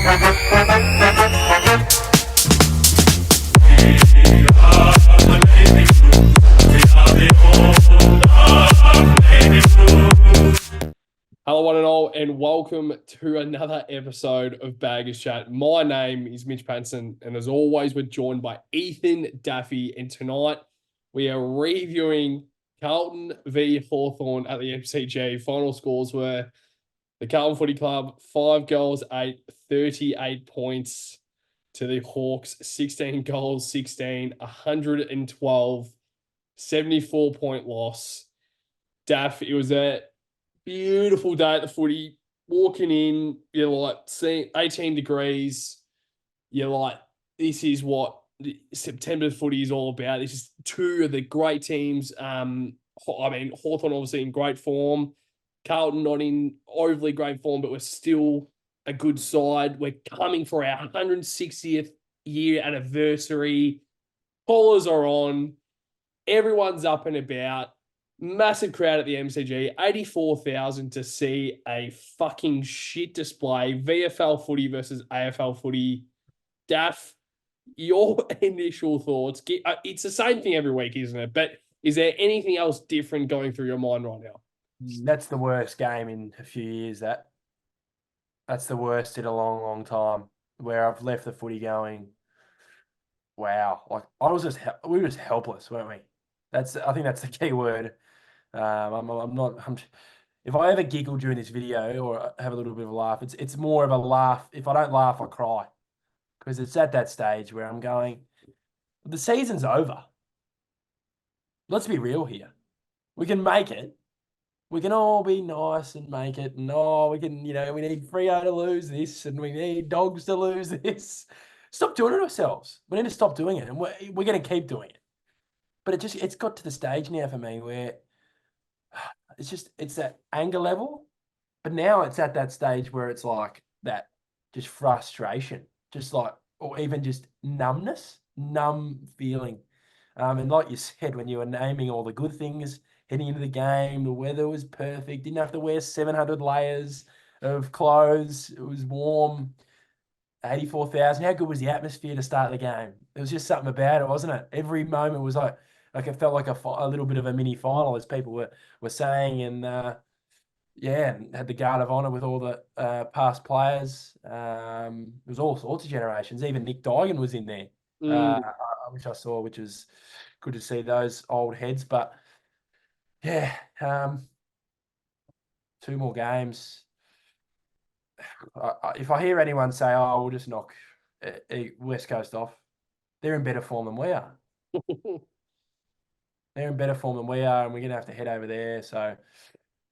Hello, one and all, and welcome to another episode of Baggers Chat. My name is Mitch Patson, and as always, we're joined by Ethan Daffy. And tonight, we are reviewing Carlton v Hawthorn at the MCG. Final scores were the Carlton Footy Club 5 goals, 38 points to the Hawks, 16 goals, 16, 112, 74-point loss. Daff, it was a beautiful day at the footy. Walking in, you're like seeing 18 degrees. You're like, this is what September footy is all about. This is two of the great teams. Hawthorn obviously in great form. Carlton not in overly great form, but we're still a good side. We're coming for our 160th year anniversary. Collars are on. Everyone's up and about. Massive crowd at the MCG, 84,000 to see a fucking shit display. VFL footy versus AFL footy. Daff, your initial thoughts? It's the same thing every week, isn't it? But is there anything else different going through your mind right now? That's the worst game in a few years. That's the worst in a long, long time. Where I've left the footy going, wow! Like we were just helpless, weren't we? I think that's the key word. If I ever giggle during this video or have a little bit of a laugh, it's more of a laugh. If I don't laugh, I cry, because it's at that stage where I'm going, the season's over. Let's be real here. We can make it. We can all be nice and make it. And we can, we need Freo to lose this and we need Dogs to lose this. Stop doing it ourselves. We need to stop doing it, and we're going to keep doing it. But it's got to the stage now for me where it's that anger level, but now it's at that stage where it's like that just frustration, just like, or even just numb feeling. And like you said, when you were naming all the good things heading into the game, the weather was perfect, didn't have to wear 700 layers of clothes, it was warm, 84,000. How good was the atmosphere to start the game? There was just something about it, wasn't it? Every moment was like it felt like a little bit of a mini final, as people were saying, and had the guard of honour with all the past players. It was all sorts of generations. Even Nick Duigan was in there, which I saw, which was good to see those old heads. But yeah, 2 more games. If I hear anyone say, "Oh, we'll just knock West Coast off," they're in better form than we are. They're in better form than we are, and we're going to have to head over there. So,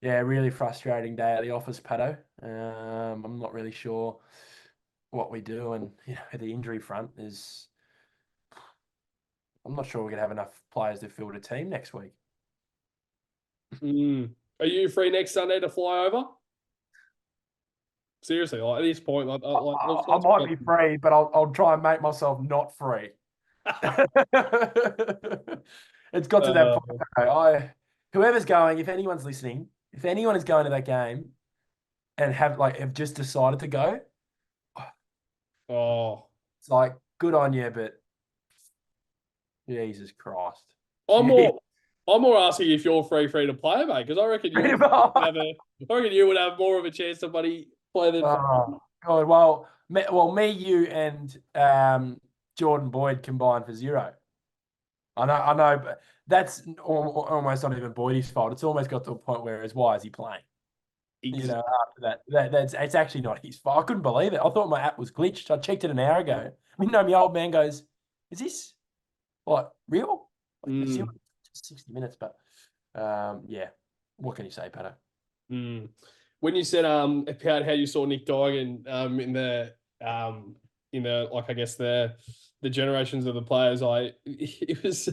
yeah, really frustrating day at the office, Patto. I'm not really sure what we do. And, the injury front is... I'm not sure we're going to have enough players to field a team next week. Are you free next Sunday to fly over? Seriously, at this point, I might be free, but I'll try and make myself not free. It's got to that point. Whoever's going, if anyone's listening, if anyone is going to that game and have just decided to go, it's like, good on you, but Jesus Christ. I'm more asking if you're free to play, mate, because I reckon you would have more of a chance to play than. Oh God! Well, me, you, and Jordan Boyd combined for 0. I know, but that's almost not even Boyd's fault. It's almost got to a point where why is he playing? Exactly. After that, it's actually not his fault. I couldn't believe it. I thought my app was glitched. I checked it an hour ago. My old man goes, "Is this real?" 60 minutes, but yeah. What can you say, Patto? When you said about how you saw Nick Duigan in the I guess the generations of the players, it was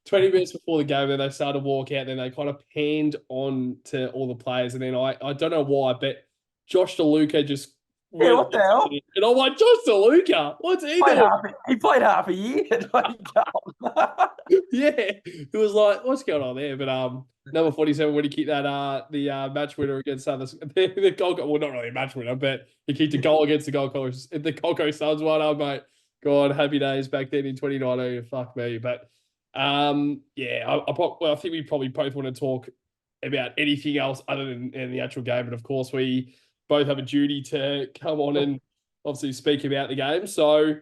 20 minutes before the game, then they started to walk out, then they kind of panned on to all the players, and then I don't know why, but Josh DeLuca just Yeah, Where's what the hell? and I'm like, Josh DeLuca, what's he doing? He played half a year at Carlton. Yeah, it was like, what's going on there? But number 47 when he kicked that the match winner against the Gold Coast, well, not really a match winner, but he kicked a goal against the Gold Coast Suns one. Oh mate, God, happy days back then in 2019. Fuck me, but yeah, I think we probably both want to talk about anything else other than in the actual game, but of course we both have a duty to come on and obviously speak about the game. So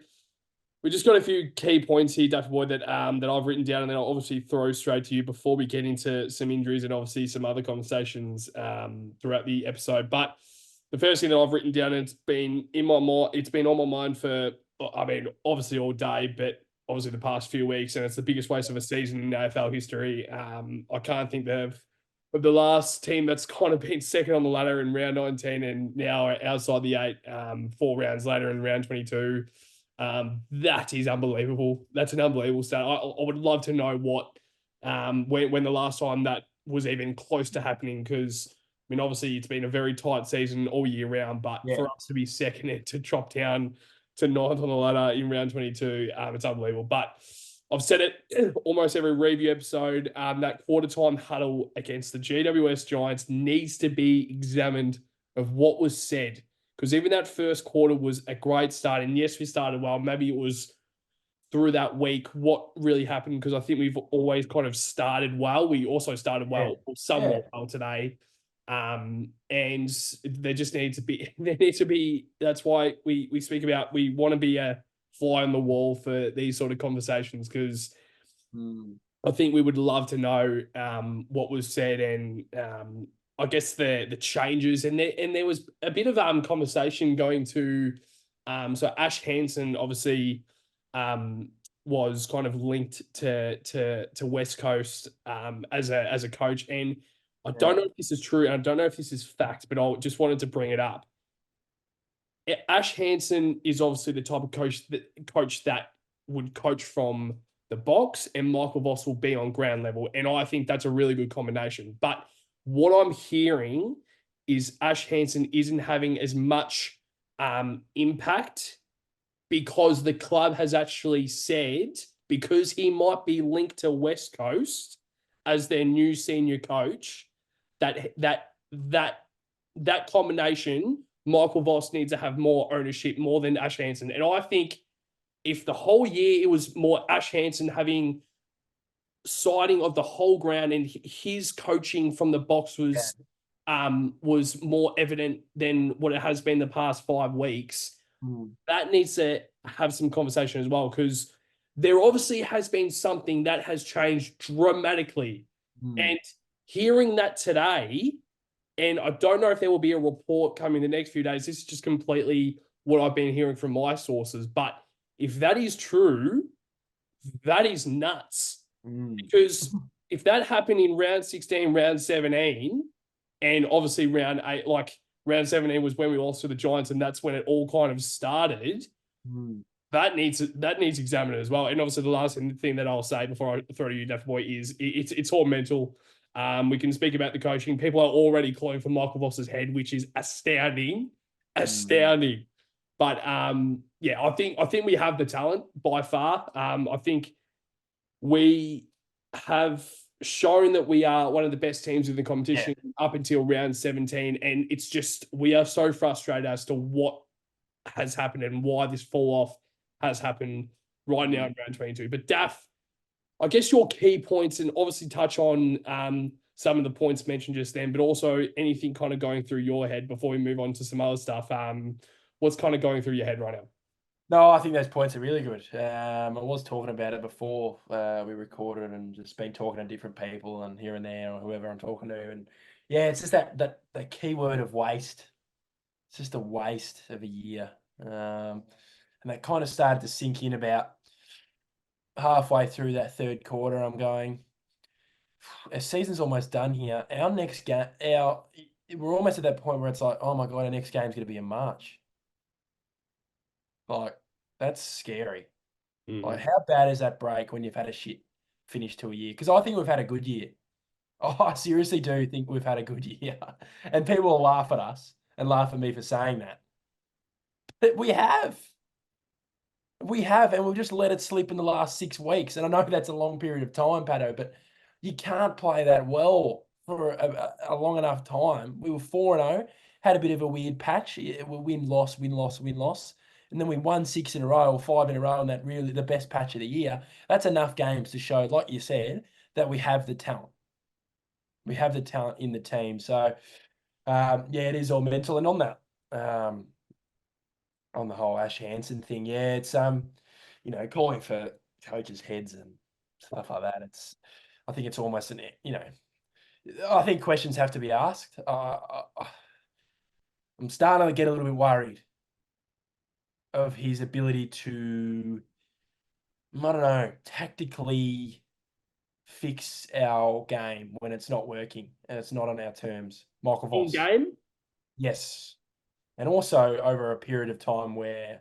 we just got a few key points here, Daffy Boy, that I've written down, and then I'll obviously throw straight to you before we get into some injuries and obviously some other conversations throughout the episode. But the first thing that I've written down, and it's been in my mind, it's been on my mind for, I mean, obviously all day, but obviously the past few weeks, and it's the biggest waste of a season in AFL history. I can't think of the last team that's kind of been second on the ladder in round 19 and now outside the 8, 4 rounds later in round 22. That is unbelievable. That's an unbelievable stat. I would love to know what when the last time that was even close to happening, because I mean obviously it's been a very tight season all year round, but Yeah. for us to be second and to drop down to 9th on the ladder in round 22, it's unbelievable. But I've said it almost every review episode. That quarter time huddle against the GWS Giants needs to be examined of what was said, because even that first quarter was a great start. And yes, we started well. Maybe it was through that week what really happened, because I think we've always kind of started well. We also started well, or somewhat well today. And there just needs to be, that's why we speak about, we want to be a fly on the wall for these sort of conversations, because I think we would love to know what was said, and I guess the changes, and there was a bit of conversation going to so Ash Hansen obviously was kind of linked to West Coast as a coach, and I don't know if this is true, and I don't know if this is fact, but I just wanted to bring it up. Ash Hansen is obviously the type of coach that would coach from the box, and Michael Voss will be on ground level. And I think that's a really good combination. But what I'm hearing is Ash Hansen isn't having as much impact, because the club has actually said, because he might be linked to West Coast as their new senior coach, that combination, Michael Voss needs to have more ownership, more than Ash Hansen. And I think if the whole year it was more Ash Hansen having siding of the whole ground, and his coaching from the box was more evident than what it has been the past 5 weeks, that needs to have some conversation as well, because there obviously has been something that has changed dramatically. And hearing that today, and I don't know if there will be a report coming in the next few days. This is just completely what I've been hearing from my sources. But if that is true, that is nuts. Because if that happened in round 16, round 17, and obviously round 8, like round 17 was when we lost to the Giants, and that's when it all kind of started. That needs examined as well. And obviously the last thing that I'll say before I throw to you, Daft Boy, is it's all mental. We can speak about the coaching. People are already calling for Michael Voss's head, which is astounding. But yeah, I think we have the talent by far. I think we have shown that we are one of the best teams in the competition up until round 17, and it's just, we are so frustrated as to what has happened and why this fall off has happened right now in round 22. But Daff, I guess your key points, and obviously touch on some of the points mentioned just then, but also anything kind of going through your head before we move on to some other stuff. What's kind of going through your head right now? No, I think those points are really good. I was talking about it before we recorded, and just been talking to different people and here and there, or whoever I'm talking to. And yeah, it's just that key word of waste. It's just a waste of a year. And that kind of started to sink in about halfway through that third quarter. I'm going, our season's almost done here. Our next game, we're almost at that point where it's like, oh my God, our next game's going to be in March. Like, that's scary. Like, how bad is that break when you've had a shit finish to a year? Because I think we've had a good year. Oh, I seriously do think we've had a good year. And people will laugh at us and laugh at me for saying that. But we have, and we've just let it slip in the last 6 weeks. And I know that's a long period of time, Pato, but you can't play that well for a long enough time. We were 4-0, had a bit of a weird patch. Win, loss, win, loss, win, loss. And then we won 6 in a row or 5 in a row, and that really the best patch of the year. That's enough games to show, like you said, that we have the talent. We have the talent in the team. So, yeah, it is all mental. And on that, on the whole Ash Hansen thing, yeah, it's calling for coaches' heads and stuff like that. I think it's almost I think questions have to be asked. I'm starting to get a little bit worried of his ability to, I don't know, tactically fix our game when it's not working and it's not on our terms. Michael In Voss, game, yes, and also over a period of time where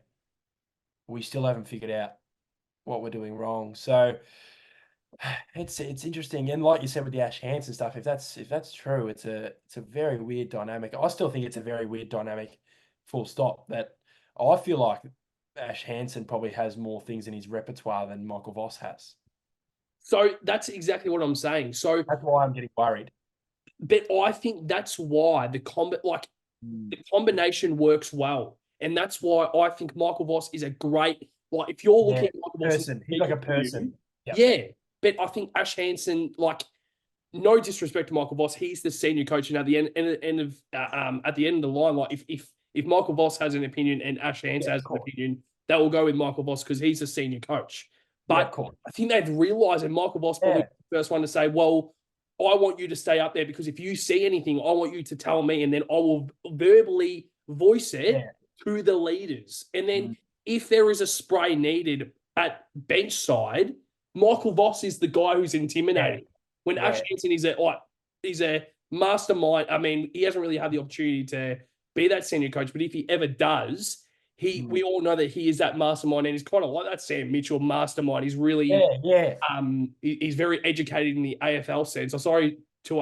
we still haven't figured out what we're doing wrong. So it's interesting, and like you said with the Ash Hansen stuff, if that's true, it's a very weird dynamic. I still think it's a very weird dynamic. Full stop. That I feel like Ash Hansen probably has more things in his repertoire than Michael Voss has. so that's exactly what I'm saying. So, That's why I'm getting worried. but I think that's why the combination works well, and that's why I think Michael Voss is a great. Like, if you're Yeah, looking at Michael Voss as person. He's a like a speaker for you, person. Yeah. yeah. But I think Ash Hansen, like, no disrespect to Michael Voss, he's the senior coach, and at the at the end of the line, like if Michael Voss has an opinion and Ash Hansen Yeah, has of an course. opinion, they will go with Michael Voss because he's the senior coach. Yeah, of But course. I think they've realised, and Michael Voss probably Yeah, the first one to say, "Well, I want you to stay up there because if you see anything, I want you to tell me, and then I will verbally voice it yeah. to the leaders. And then Mm, if there is a spray needed at bench side, Michael Voss is the guy who's yeah, intimidating. When Ash yeah, Hansen is he's a mastermind. I mean, he hasn't really had the opportunity to be that senior coach, but if he ever does, mm, we all know that he is that mastermind, and he's kind of like that Sam Mitchell mastermind. He's really yeah, yeah. he's very educated in the AFL sense. I'm sorry to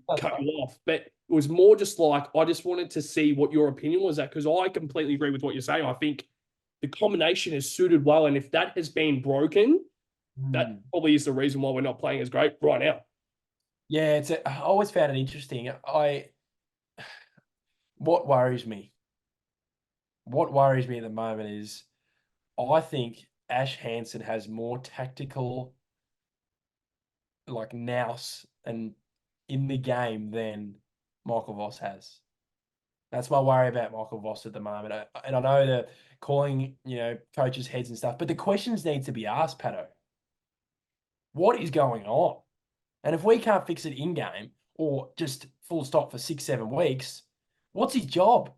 That's cut right. you off, but it was more just like I just wanted to see what your opinion was at because I completely agree with what you're saying. I think the combination is suited well, and if that has been broken, that Mm. probably is the reason why we're not playing as great right now. Yeah, I always found it interesting. What worries me, what worries me at the moment is I think Ash Hansen has more tactical like nous and in the game than Michael Voss has. That's my worry about Michael Voss at the moment. And I know that calling, coaches' heads and stuff, but the questions need to be asked, Pato. What is going on? And if we can't fix it in game or just full stop for 6, 7 weeks, what's his job?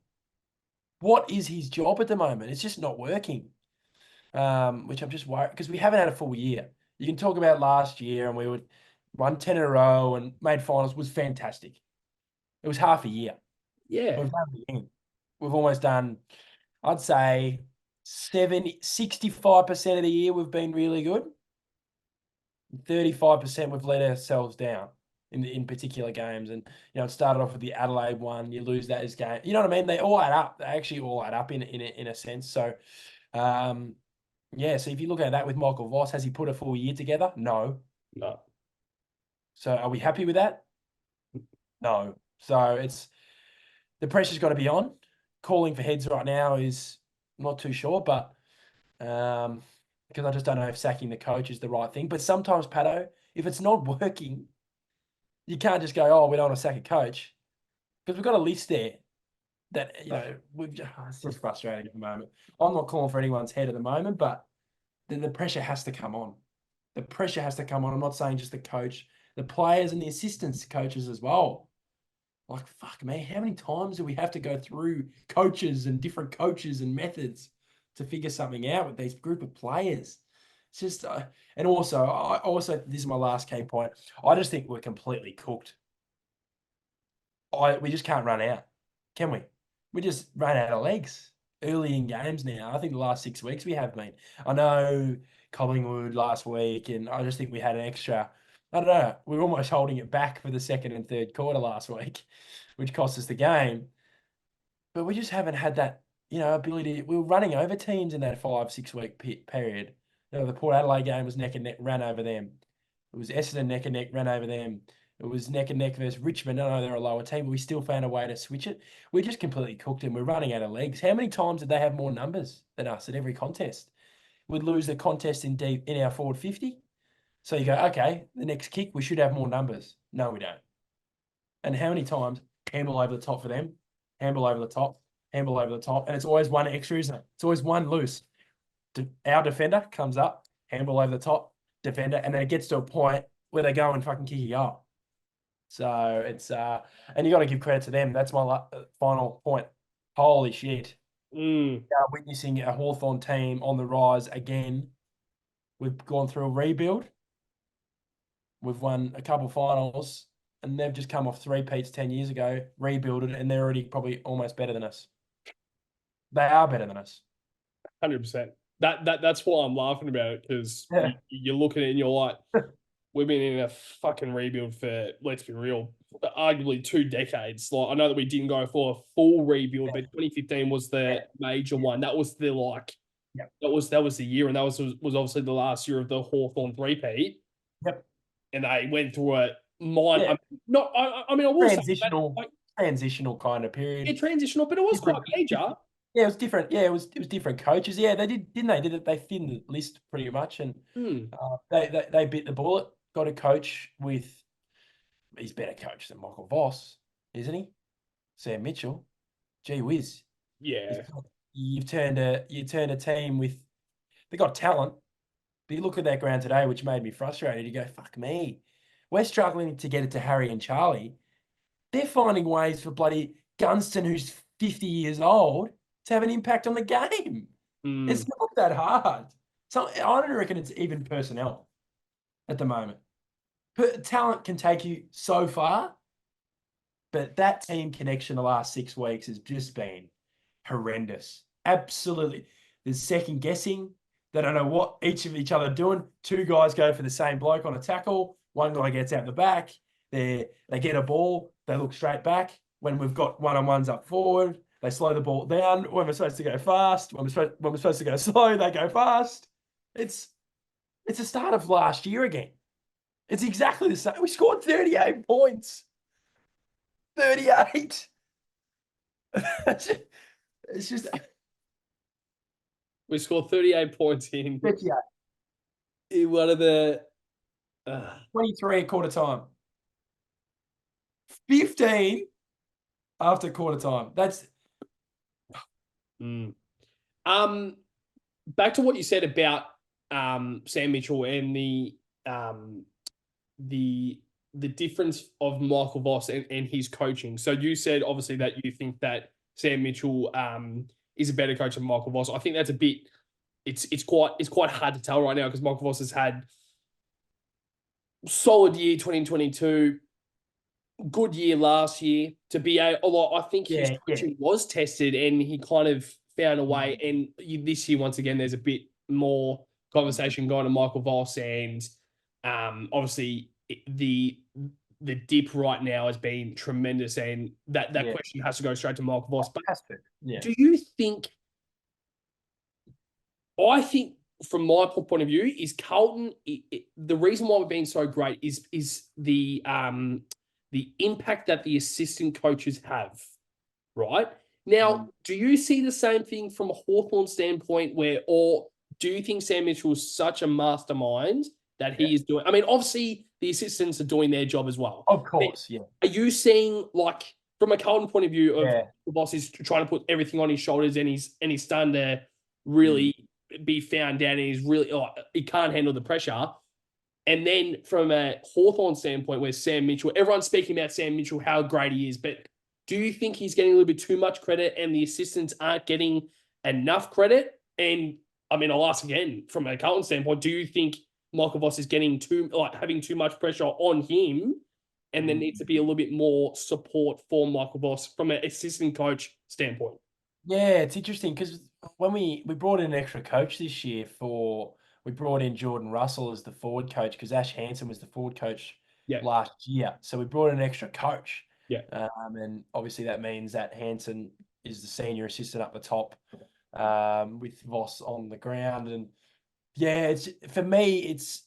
What is his job at the moment? It's just not working. Which I'm just worried because we haven't had a full year. You can talk about last year and we would run 10 in a row and made finals was fantastic. It was half a year. Yeah, We've done the end. We've almost done, I'd say 65% of the year we've been really good. 35% we've let ourselves down in particular games. And it started off with the Adelaide one. You lose that as game. You know what I mean? They all add up. They actually all add up in a sense. So yeah, so if you look at that with Michael Voss, has he put a full year together? No. no, So are we happy with that? No. So the pressure's got to be on. Calling for heads right now is not too sure, but because I just don't know if sacking the coach is the right thing. But sometimes, Pato, if it's not working, you can't just go, oh, we don't want to sack a coach. Because we've got a list there that, it's just frustrating at the moment. I'm not calling for anyone's head at the moment, but the pressure has to come on. The pressure has to come on. I'm not saying just the coach, the players and the assistants coaches as well. Like, fuck, man, how many times do we have to go through coaches and different coaches and methods to figure something out with these group of players? It's just, and also, this is my last key point. I just think we're completely cooked. We just can't run out, can we? We just ran out of legs early in games now. I think the last 6 weeks we have been. I know Collingwood last week, and I just think we had an extra. I don't know. We were almost holding it back for the second and third quarter last week, which cost us the game. But we just haven't had that. ability. We were running over teams in that 5-6 week period. The Port Adelaide game was neck and neck, ran over them. It was Essendon neck and neck, ran over them. It was neck and neck versus Richmond. I know they're a lower team, but we still found a way to switch it. We just completely cooked them. We're running out of legs. How many times did they have more numbers than us at every contest? We'd lose the contest in our forward 50. So you go, okay, the next kick, we should have more numbers. No, we don't. And how many times handball over the top for them, handball over the top, handball over the top, and it's always one extra, isn't it? It's always one loose. Our defender comes up, handball over the top, defender, and then it gets to a point where they go and fucking kick you up. So it's and you got to give credit to them. That's my final point. Holy shit! Witnessing a Hawthorn team on the rise again. We've gone through a rebuild. We've won a couple finals, and they've just come off 3 peats 10 years ago, rebuilded, and they're already probably almost better than us. They are better than us. 100%. That's why I'm laughing about it, because you're looking at it and you're like, we've been in a fucking rebuild for, let's be real, arguably 2 decades. Like, I know that we didn't go for a full rebuild, but 2015 was the major one. That was the that was the year, and that was obviously the last year of the Hawthorn three-peat. Yep. And they went through a mine. Yeah. I will transitional, say transitional kind of period. Yeah, transitional, but it was quite major. Yeah, it was different. Yeah, it was different coaches. Yeah, they didn't they? They thinned the list pretty much, and they bit the bullet. Got a coach he's a better coach than Michael Voss, isn't he? Sam Mitchell. Gee whiz. Yeah. You've turned a team with, they got talent, but you look at that ground today, which made me frustrated. You go, fuck me. We're struggling to get it to Harry and Charlie. They're finding ways for bloody Gunston, who's 50 years old, to have an impact on the game. It's not that hard. So I don't reckon it's even personnel at the moment. But talent can take you so far, but that team connection the last 6 weeks has just been horrendous. Absolutely. There's second guessing. They don't know what each other are doing. 2 guys go for the same bloke on a tackle. 1 guy gets out the back. They get a ball. They look straight back. When we've got one-on-ones up forward, they slow the ball down. When we're supposed to go fast, when we're supposed to go slow, they go fast. It's the start of last year again. It's exactly the same. We scored 38 points. 38. It's just. We scored 38 points in 38. In one of the 23 at quarter time. 15 after quarter time. That's back to what you said about Sam Mitchell and the difference of Michael Voss and his coaching. So you said obviously that you think that Sam Mitchell is a better coach than Michael Voss. I think that's a bit. It's quite hard to tell right now, because Michael Voss has had solid year 2022, good year last year. To be I think his coaching was tested, and he kind of found a way. And this year, once again, there's a bit more conversation going to Michael Voss, and obviously the dip right now has been tremendous, and that question has to go straight to Michael Voss. But do you think? I think, from my point of view, is Carlton. The reason why we've been so great is the impact that the assistant coaches have. Right now, do you see the same thing from a Hawthorn standpoint, or do you think Sam Mitchell is such a mastermind that he is doing? I mean, obviously the assistants are doing their job as well. Of course, yeah. Are you seeing, like, from a Carlton point of view, of the boss is trying to put everything on his shoulders, and he's starting to really be found down, and he's really he can't handle the pressure? And then from a Hawthorn standpoint, where Sam Mitchell, everyone's speaking about Sam Mitchell, how great he is, but do you think he's getting a little bit too much credit and the assistants aren't getting enough credit? And I mean, I'll ask again, from a Carlton standpoint, do you think Michael Voss is getting having too much pressure on him, and there needs to be a little bit more support for Michael Voss from an assistant coach standpoint? Yeah, it's interesting, because when we brought in an extra coach this year we brought in Jordan Russell as the forward coach, because Ash Hansen was the forward coach last year. So we brought in an extra coach. Yeah. And obviously that means that Hansen is the senior assistant up the top, with Voss on the ground. And yeah, it's for me, it's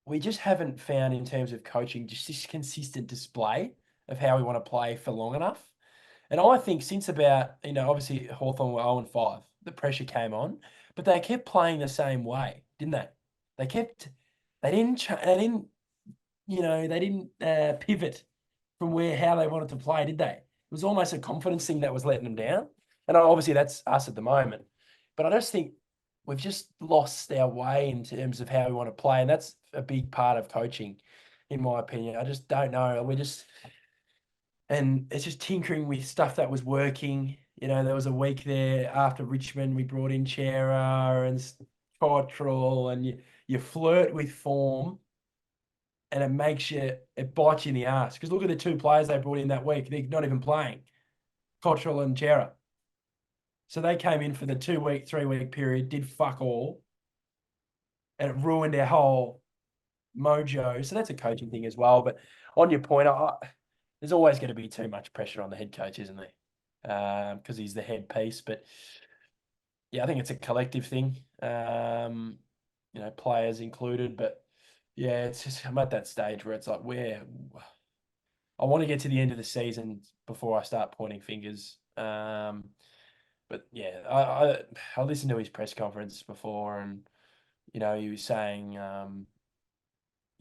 we just haven't found in terms of coaching just this consistent display of how we want to play for long enough. And I think since about, obviously Hawthorn were 0-5, the pressure came on, but they kept playing the same way, didn't they? They didn't, they didn't pivot from how they wanted to play, did they? It was almost a confidence thing that was letting them down. And obviously that's us at the moment. But I just think we've just lost our way in terms of how we want to play. And that's a big part of coaching, in my opinion. I just don't know. And it's just tinkering with stuff that was working. There was a week there after Richmond, we brought in Chera and Cottrell, and you flirt with form, and it bites you in the ass. Because look at the two players they brought in that week. They're not even playing, Cottrell and Chera. So they came in for the 2-week, 3-week period, did fuck all, and it ruined our whole mojo. So that's a coaching thing as well. But on your point, there's always going to be too much pressure on the head coach, isn't there? Because he's the head piece. But yeah, I think it's a collective thing, players included. But yeah, it's just, I'm at that stage where it's like, I want to get to the end of the season before I start pointing fingers. But yeah, I listened to his press conference before, and he was saying,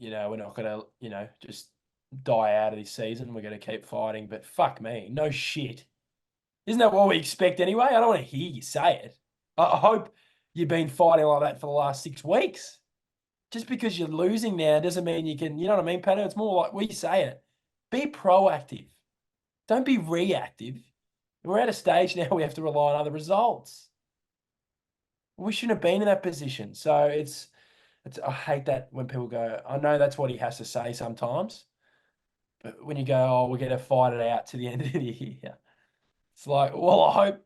we're not going to, just die out of this season. We're going to keep fighting. But fuck me, no shit. Isn't that what we expect anyway? I don't want to hear you say it. I hope you've been fighting like that for the last 6 weeks. Just because you're losing now doesn't mean you can, you know what I mean, Patto? It's more like we say it. Be proactive. Don't be reactive. We're at a stage now we have to rely on other results. We shouldn't have been in that position. So it's I hate that when people go, I know that's what he has to say sometimes. But when you go, oh, we're going to fight it out to the end of the year. It's like, well, I hope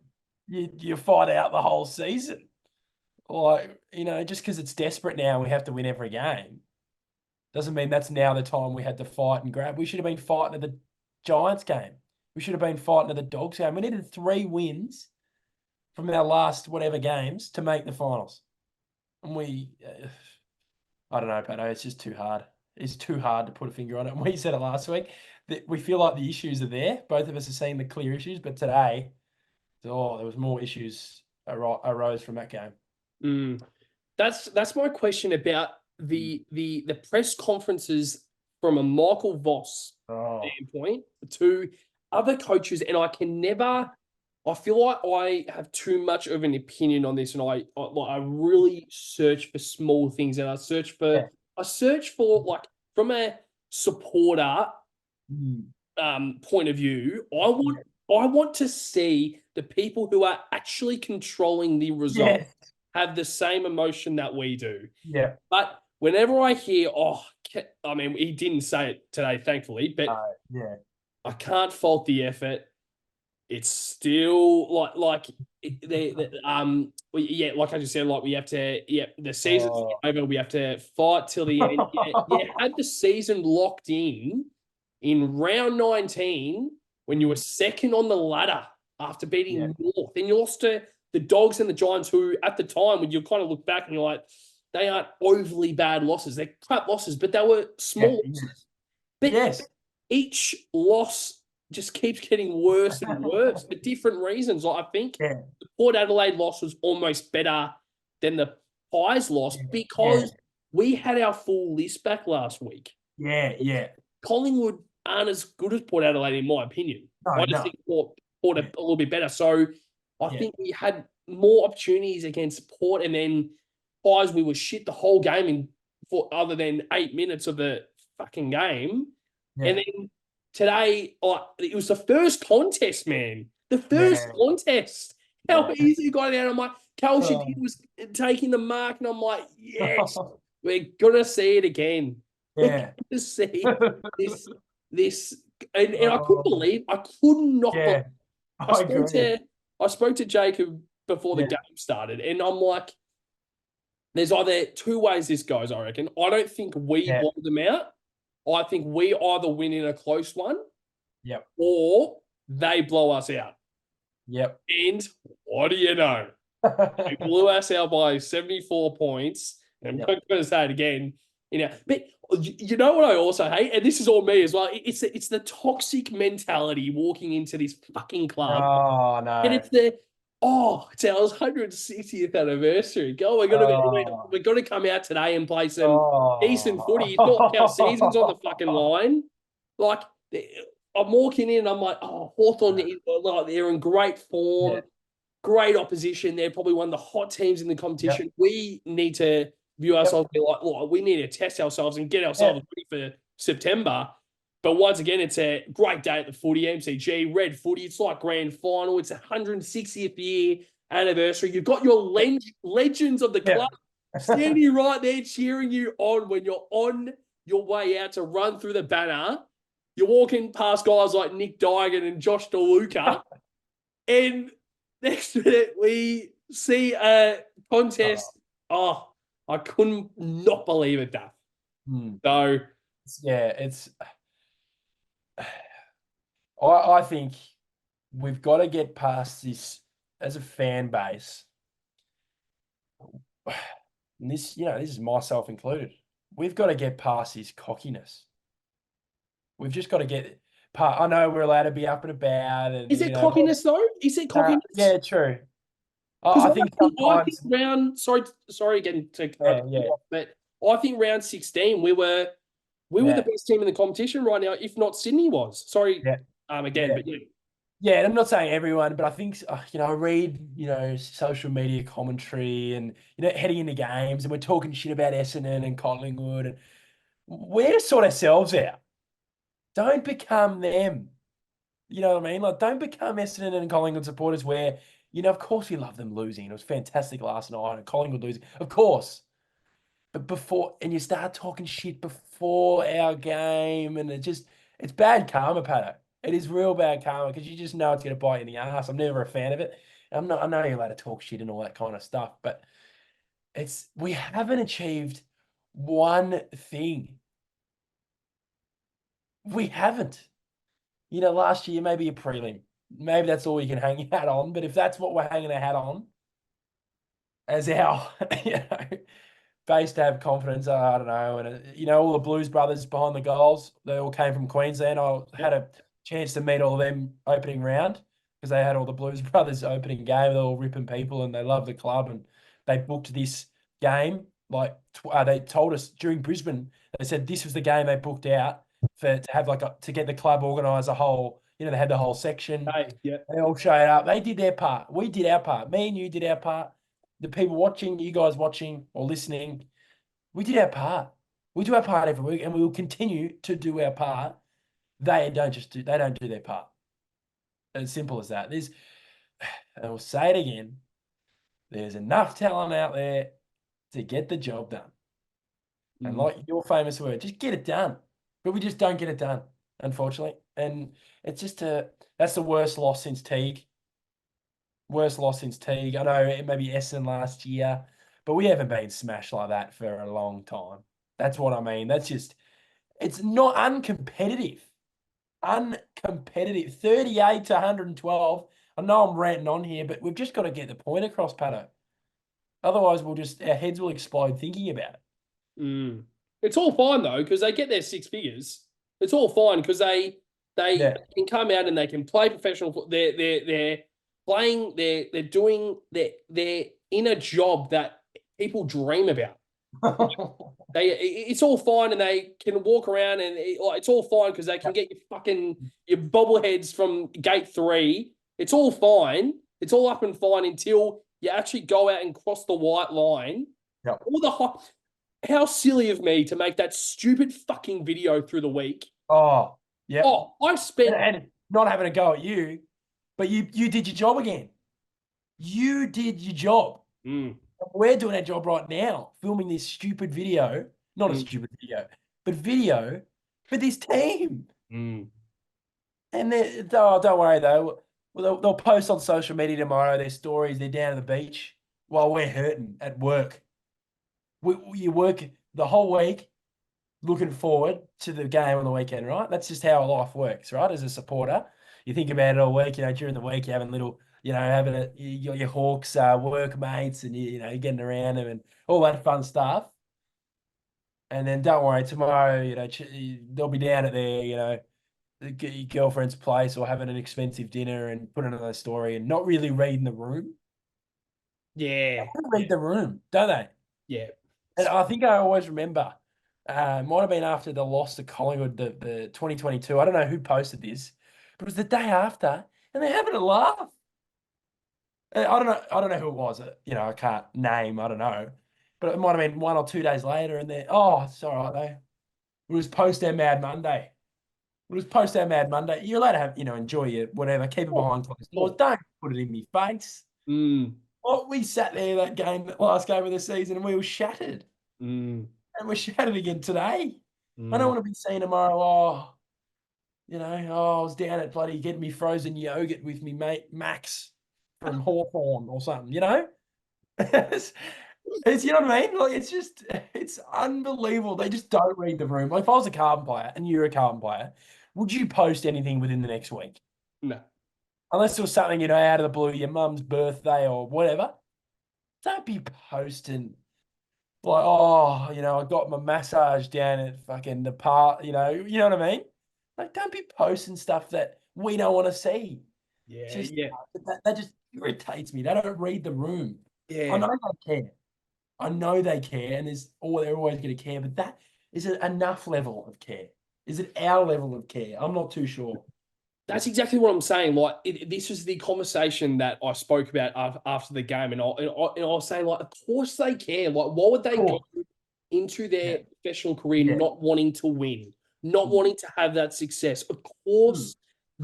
you fight out the whole season. Like, just because it's desperate now and we have to win every game doesn't mean that's now the time we had to fight and grab. We should have been fighting at the Giants game. We should have been fighting at the Dogs game. We needed 3 wins from our last whatever games to make the finals. And I don't know, Pato, it's just too hard. It's too hard to put a finger on it. And we said it last week, that we feel like the issues are there. Both of us are seeing the clear issues, but today, there was more issues arose from that game. That's my question about the press conferences from a Michael Voss standpoint to other coaches, and I feel like I have too much of an opinion on this, and I really search for small things, and I search for like from a supporter point of view, I want to see the people who are actually controlling the result have the same emotion that we do. Yeah. But whenever I hear, he didn't say it today, thankfully, but I can't fault the effort. It's still like I just said, like we have to, the season's over. We have to fight till the end. Had the season locked in round 19 when you were second on the ladder after beating North, then you lost to the Dogs and the Giants, who at the time, when you kind of look back and you're like, they aren't overly bad losses. They're crap losses, but they were small losses. But each loss just keeps getting worse and worse for different reasons. I think the Port Adelaide loss was almost better than the Pies loss because we had our full list back last week. Collingwood aren't as good as Port Adelaide, in my opinion. I just think Port a little bit better. So I think we had more opportunities against Port, and then Pies, we were shit the whole game for other than 8 minutes of the fucking game. And then today, it was the first contest, man. The first contest. How easy it got out. I'm like, Calcium was taking the mark, and I'm like, yes, we're gonna see it again. We're gonna see this, and I couldn't believe I could not. Believe. I spoke to Jacob before the game started, and I'm like, there's either 2 ways this goes, I reckon. I don't think we blow them out. I think we either win in a close one, or they blow us out. Yep. And what do you know? They blew us out by 74 points. And I'm not going to say it again. But you know what I also hate? And this is all me as well. It's the toxic mentality walking into this fucking club. Oh And no. it's our 160th anniversary. Go, we're going to come out today and play some decent footy. It's not like our season's on the fucking line. Like, I'm walking in and I'm like, Hawthorn, like, they're in great form. Yeah. Great opposition. They're probably one of the hot teams in the competition. We need to view ourselves like, look, we need to test ourselves and get ourselves ready for September. But once again, it's a great day at the footy, MCG, red footy. It's like grand final. It's 160th year anniversary. You've got your legends of the club standing right there cheering you on when you're on your way out to run through the banner. You're walking past guys like Nick Dygan and Josh DeLuca. And next minute, we see a contest. I couldn't not believe it, Daf. So, it's. I think we've got to get past this as a fan base. And this is myself included. We've got to get past this cockiness. We've just got to get past. I know we're allowed to be up and about. And is it cockiness though? Is it cockiness? Yeah, true. I think sometimes. Round. Sorry again to cut you off, but I think round 16 we were the best team in the competition right now, if not Sydney was. Sorry, again, but yeah. Yeah, and I'm not saying everyone, but I think I read social media commentary and heading into games, and we're talking shit about Essendon and Collingwood, and we're to sort ourselves out. Don't become them. You know what I mean? Like, don't become Essendon and Collingwood supporters where, of course we love them losing. It was fantastic last night and Collingwood losing. Of course. But you start talking shit before our game, and it's bad karma, Patto. It is real bad karma because you just know it's going to bite you in the ass. I'm never a fan of it. I know you're allowed to talk shit and all that kind of stuff, but we haven't achieved one thing. We haven't. Last year, maybe a prelim. Maybe that's all you can hang your hat on. But if that's what we're hanging our hat on as our, base to have confidence, I don't know. And, all the Blues brothers behind the goals, they all came from Queensland. I had a chance to meet all of them opening round because they had all the Blues brothers opening game. They're all ripping people and they love the club. And they booked this game. Like they told us during Brisbane, they said this was the game they booked out to have to get the club organised a whole, they had the whole section. They all showed up. They did their part. We did our part. Me and you did our part. The people watching, you guys watching or listening, we did our part. We do our part every week, and we will continue to do our part. They don't do their part. As simple as that. And I'll say it again. There's enough talent out there to get the job done. And like your famous word, just get it done. But we just don't get it done, unfortunately. And it's just that's the worst loss since Teague. Worst loss since Teague. I know maybe Essendon last year, but we haven't been smashed like that for a long time. That's what I mean. It's not uncompetitive. Uncompetitive. 38 to 112. I know I'm ranting on here, but we've just got to get the point across, Patto. Otherwise, our heads will explode thinking about it. It's all fine though, because they get their six figures. It's all fine because they can come out and they can play professional. They're playing. They're in a job that people dream about. It's all fine, and they can walk around, and it's all fine because they can get your bobbleheads from gate 3. It's all fine. It's all up and fine until you actually go out and cross the white line. How silly of me to make that stupid fucking video through the week. Oh, yeah. Oh, I spent and not having a go at you, but you did your job again. You did your job. We're doing our job right now, filming this stupid video. Not a stupid video, but video for this team. And don't worry though. They'll post on social media tomorrow their stories. They're down at the beach while we're hurting at work. You work the whole week looking forward to the game on the weekend, right? That's just how life works, right? As a supporter, you think about it all week. During the week, you're having little, having you got your Hawks workmates, and you're getting around them and all that fun stuff. And then don't worry, tomorrow, they'll be down at your girlfriend's place or having an expensive dinner and putting on a story and not really reading the room. Yeah. They read the room, don't they? Yeah. And I think I always remember, might have been after the loss to Collingwood, the 2022. I don't know who posted this, but it was the day after, and they're having a laugh. I don't know who it was. I can't name. I don't know, but it might have been 1 or 2 days later, and it's all right though. It was post our Mad Monday. It was post our Mad Monday. You're allowed to have, enjoy it, whatever. Keep it behind closed doors. Don't put it in my face. Mm. Well, we sat there that last game of the season, and we were shattered. Mm. And we're shattered again today. I don't Mm. want to be seen tomorrow. I was down at bloody getting me frozen yogurt with me mate Max from Hawthorn or something. It's you know what I mean? Like it's unbelievable. They just don't read the room. Like if I was a Carlton player and you're a Carlton player, would you post anything within the next week? No. Unless it was something, out of the blue, your mum's birthday or whatever. Don't be posting like, I got my massage down at fucking the park, you know what I mean? Like, don't be posting stuff that we don't want to see. Yeah. Just Yeah. that just irritates me. They don't read the room. I Yeah. know they care. I know they care, and they're always going to care. But that is it enough level of care? Is it our level of care? I'm not too sure. That's exactly what I'm saying. Like, this was the conversation that I spoke about after the game, and I was saying, like, of course they care. Like, why would they go into their professional career not wanting to win, not wanting to have that success? Of course,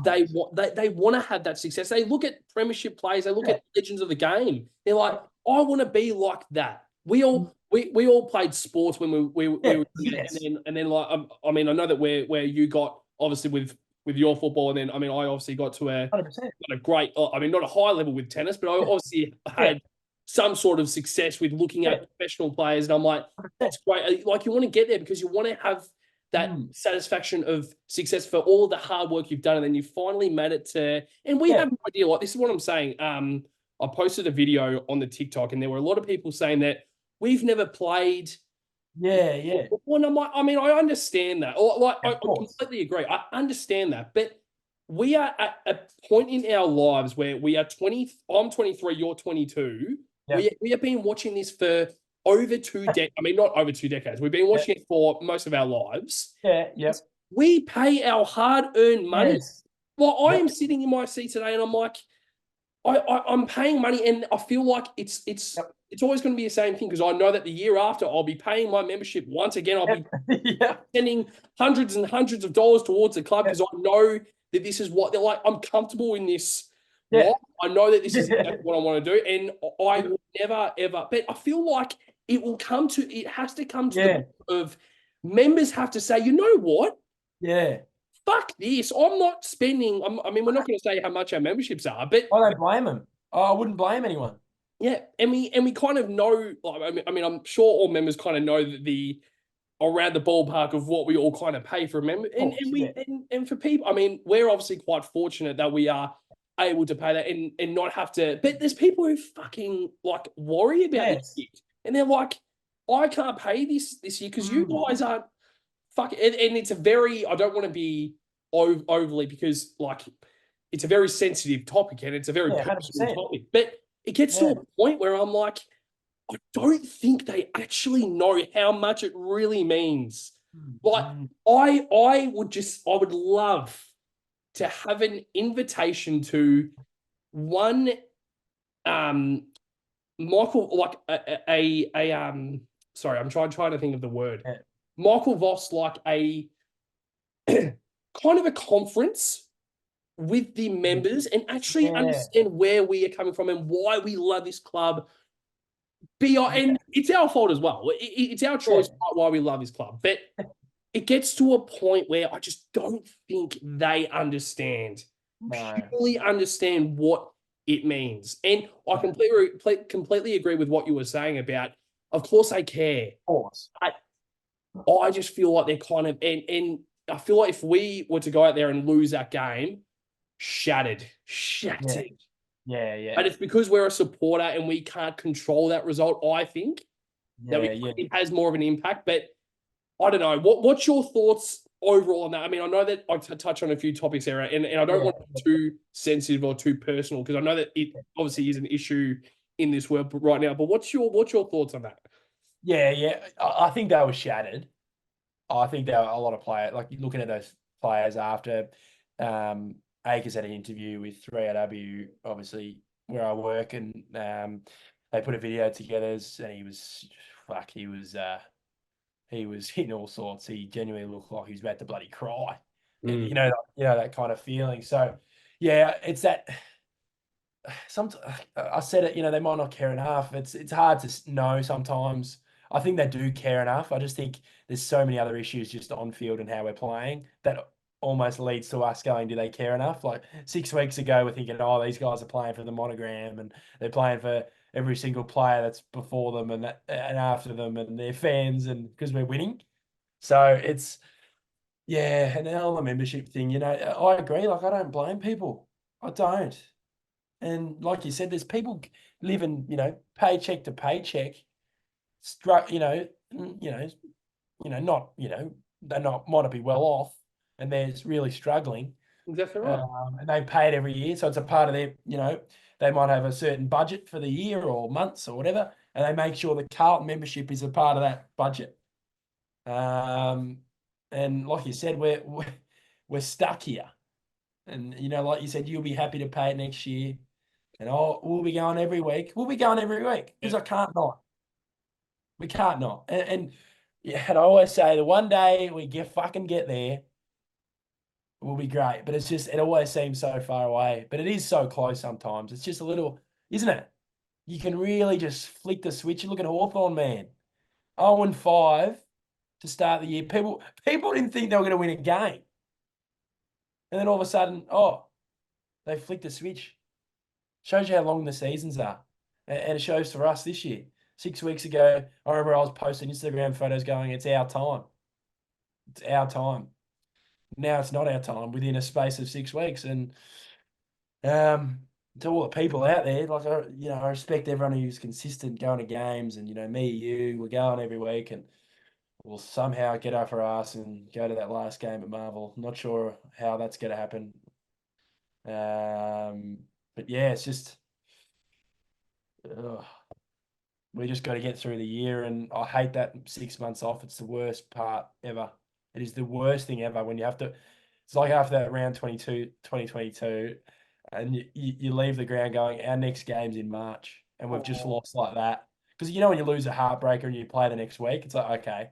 they want to have that success. They look at premiership players, they look at legends of the game. They're like, I want to be like that. We all played sports when we were and then like I mean I know that where you got obviously with your football, and then I mean I obviously got to a 100%. great, I mean not a high level with tennis, but I obviously had some sort of success with looking at professional players, and I'm like, that's great. Like you want to get there because you want to have that satisfaction of success for all of the hard work you've done, and then you finally made it to. And we have no idea. Like this is what I'm saying. I posted a video on the TikTok, and there were a lot of people saying that we've never played. Yeah. Well, I'm like, I mean, I understand that. Or like, I completely agree. I understand that, but we are at a point in our lives where we are 20. I'm 23. You're 22. We have been watching this for over 2 decades. I mean, not over 2 decades. We've been watching it for most of our lives. Yeah. We pay our hard-earned money. Yes. Well, I am sitting in my seat today, and I'm like, I'm paying money, and I feel like it's always going to be the same thing, because I know that the year after I'll be paying my membership once again. I'll be spending hundreds and hundreds of dollars towards the club, because I know that this is what they're like. I'm comfortable in this. I know that this is exactly what I want to do, and I will never ever. But I feel like it has to come to the point of members have to say, you know what? Fuck this. I'm not spending. I mean, we're not going to say how much our memberships are, but I don't blame them. I wouldn't blame anyone. Yeah, and we kind of know. Like, I mean, I'm sure all members kind of know that around the ballpark of what we all kind of pay for a member, and for people. I mean, we're obviously quite fortunate that we are able to pay that and not have to. But there's people who fucking like worry about this shit, and they're like, I can't pay this year because you guys aren't fucking. And it's a very. I don't want to be overly, because like it's a very sensitive topic, and it's a very personal topic, but. It gets to a point where I'm like, I don't think they actually know how much it really means. Like, I would love to have an invitation to one, Michael, like sorry, I'm trying to think of the word. Michael Voss, like a kind of a conference with the members, and actually understand where we are coming from and why we love this club. And it's our fault as well. It's our choice why we love this club. But it gets to a point where I just don't think they purely understand what it means. And I completely agree with what you were saying about, of course they care. Of course. I just feel like they're kind of, and I feel like if we were to go out there and lose that game, shattered, Yeah, shattered. yeah, And yeah, it's because we're a supporter and we can't control that result, I think, that yeah, yeah. it has more of an impact. But I don't know. What's your thoughts overall on that? I mean, I know that I touch on a few topics there, and I don't Yeah, want to be too sensitive or too personal because I know that it obviously is an issue in this world right now. But what's your thoughts on that? yeah, yeah. I think they were shattered. I think there are a lot of players, like looking at those players after Akers had an interview with 3AW, obviously where I work, and they put a video together, and he was hitting all sorts. He genuinely looked like he was about to bloody cry. Mm, You know that kind of feeling. So, yeah, it's that. Some I said it. They might not care enough. It's hard to know sometimes. I think they do care enough. I just think there's so many other issues just on field and how we're playing that almost leads to us going, do they care enough? Like 6 weeks ago, we're thinking, oh, these guys are playing for the monogram and they're playing for every single player that's before them and after them and their fans and because we're winning. So it's yeah, and now the membership thing. I agree. Like I don't blame people. I don't. And like you said, there's people living, paycheck to paycheck, not, they're not might not be well off, and they're really struggling. exactly right. And they pay it every year, so it's a part of their, they might have a certain budget for the year or months or whatever, and they make sure the Carlton membership is a part of that budget. Um, and like you said, we're stuck here, and like you said, you'll be happy to pay it next year. And we'll be going every week. We'll be going every week Yeah. because I can't not. We can't not. And yeah, and I always say the one day we get there, will be great. But it always seems so far away. But it is so close sometimes. It's just a little, isn't it? You can really just flick the switch. You look at Hawthorn, man. 0-5 to start the year. People didn't think they were going to win a game. And then all of a sudden, they flicked the switch. Shows you how long the seasons are. And it shows for us this year. 6 weeks ago, I remember I was posting Instagram photos going, it's our time. It's our time. Now it's not our time within a space of 6 weeks. And to all the people out there, like, I respect everyone who's consistent going to games and, me, you, we're going every week and we'll somehow get up our ass and go to that last game at Marvel. Not sure how that's going to happen. But yeah, it's just, ugh. We just got to get through the year. And I hate that 6 months off. It's the worst part ever. It is the worst thing ever when you have to. It's like after that round 2022, and you leave the ground going, our next game's in March, and we've just Oh, lost like that. Because when you lose a heartbreaker and you play the next week, it's like, okay.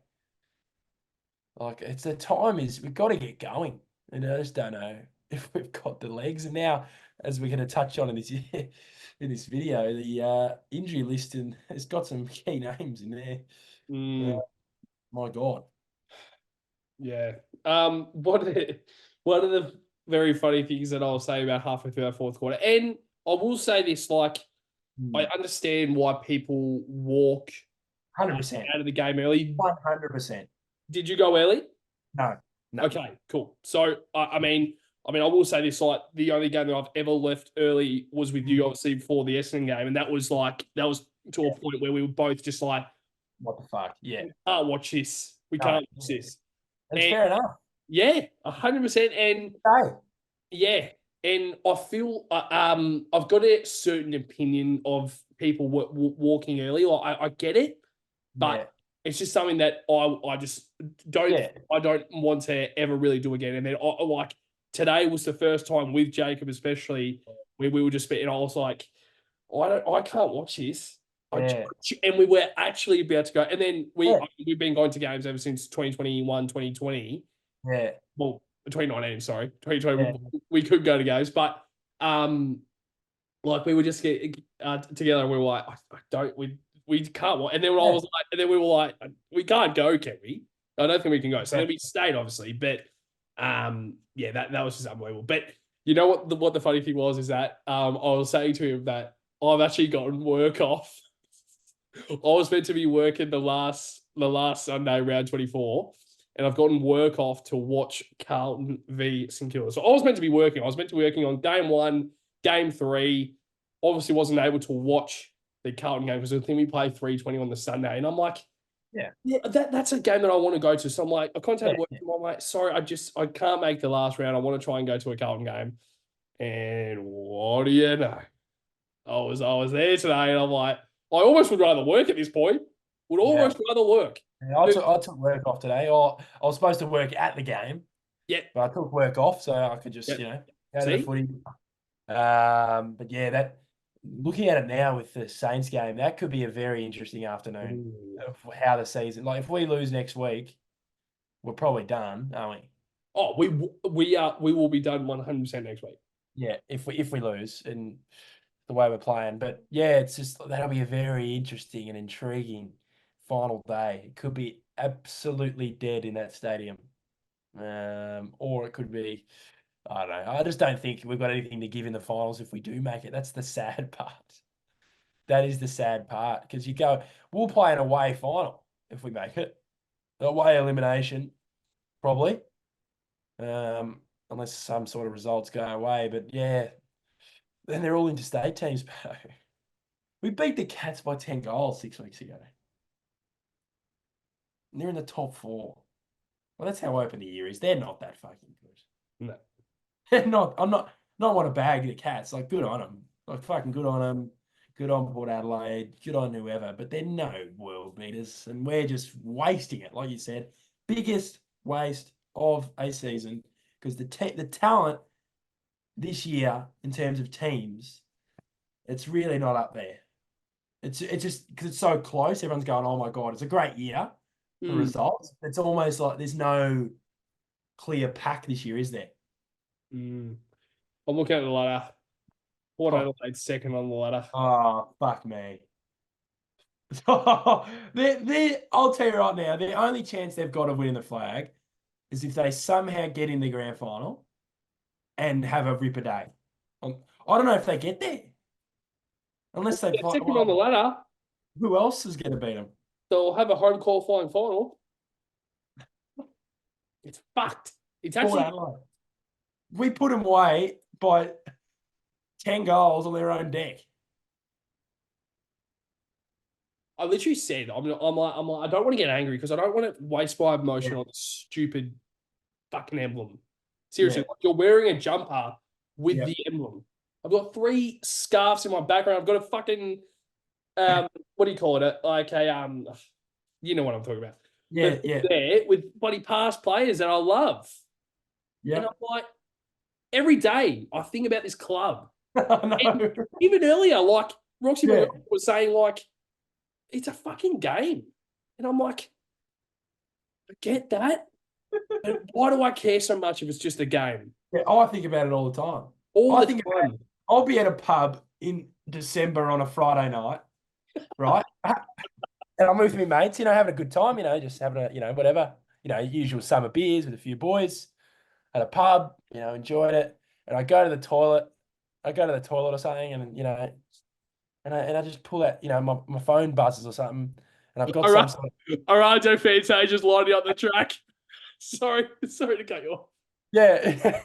Like, it's the time is, we've got to get going. And I just don't know if we've got the legs. And now, as we're going to touch on in this in this video, the injury list has got some key names in there. mm, My God. yeah. One of the very funny things that I'll say about halfway through our fourth quarter, and I will say this, like, I understand why people walk 100%. out of the game early. 100%. Did you go early? No, no. Okay, cool. So I will say this: like the only game that I've ever left early was with you, obviously before the Essendon game, and that was to a point where we were both just like, What the fuck? Yeah. we can't watch this. We No. can't watch this. It's And fair enough. yeah, 100%. And Okay. yeah, and I feel I've got a certain opinion of people walking early. Like I get it, Yeah. but it's just something that I just don't Yeah. I don't want to ever really do again. And then like today was the first time with Jacob, especially where we were just and I was like, I can't watch this. Yeah. And we were actually about to go. And then Yeah. we've been going to games ever since 2021, 2020. Yeah. Well, 2019, sorry. Yeah. 2020, we could go to games, but like we would just get together and we were like, I don't, we can't. And then when I was like, and then we were like, we can't go, can we? I don't think we can go. So then we stayed, obviously, but yeah, that was just unbelievable. But you know what the funny thing was is that I was saying to him that I've actually gotten work off. I was meant to be working the last Sunday, round 24, and I've gotten work off to watch Carlton v St Kilda. So I was meant to be working. I was meant to be working on game 1, game 3. Obviously, wasn't able to watch the Carlton game because I think we play 3:20 on the Sunday, and I'm like, Yeah. that's a game that I want to go to. So I'm like, I contacted work. Yeah. I'm like, sorry, I can't make the last round. I want to try and go to a Carlton game. And what do you know? I was there today, and I'm like, I almost would rather work at this point. Would almost rather work. Yeah, I took work off today. Or I was supposed to work at the game, Yeah, but I took work off so I could just, yeah. go to the See? footy. But yeah, that looking at it now with the Saints game, that could be a very interesting afternoon Ooh. of how the season. Like if we lose next week, we're probably done, aren't we? Oh, we will be done 100% next week. Yeah, if we lose and the way we're playing. But yeah, it's just that'll be a very interesting and intriguing final day. It could be absolutely dead in that stadium. Or it could be, I don't know. I just don't think we've got anything to give in the finals if we do make it. That's the sad part. That is the sad part because we'll play an away final if we make it. Away elimination, probably. Unless some sort of results go away. But yeah, then they're all interstate teams. We beat the Cats by 10 goals 6 weeks ago. And they're in the top 4. Well, that's how open the year is. They're not that fucking good. No. They're not. I'm not want to bag the Cats. Like, good on them. Like, fucking good on them. Good on Port Adelaide. Good on whoever. But they're no world beaters. And we're just wasting it. Like you said, biggest waste of a season because the talent this year in terms of teams, it's really not up there. It's just because it's so close. Everyone's going, "Oh my god, it's a great year for results." It's almost like there's no clear pack this year, is there? I'm looking at the ladder. Port Oh, Adelaide second on the ladder. oh fuck me. I'll tell you right now, the only chance they've got of winning the flag is if they somehow get in the grand final and have a ripper day. I don't know if they get there. Unless they play, Second on the ladder. who else is going to beat them? They'll have a home qualifying final. It's fucked. It's Port actually. Adelaide. We put them away by 10 goals on their own deck. I literally said, I'm like, I don't want to get angry because I don't want to waste my emotion on this stupid fucking emblem. Seriously, like you're wearing a jumper with the emblem. I've got 3 scarves in my background. I've got a fucking what do you call it? Like a you know what I'm talking about. Yeah, There with bloody past players that I love. Yeah. And I'm like, every day I think about this club. No. Even earlier, like Roxy was saying, like, it's a fucking game. And I'm like, I get that. But why do I care so much if it's just a game? Yeah, I think about it all the time. All the time. I'll be at a pub in December on a Friday night, right? And I'm with my mates, having a good time, just having a, whatever, usual summer beers with a few boys at a pub, enjoyed it. And I go to the toilet or something and, and I just pull out, my phone buzzes or something. And I've got Arajo Fante just lining up the track. Sorry to cut you off. Yeah.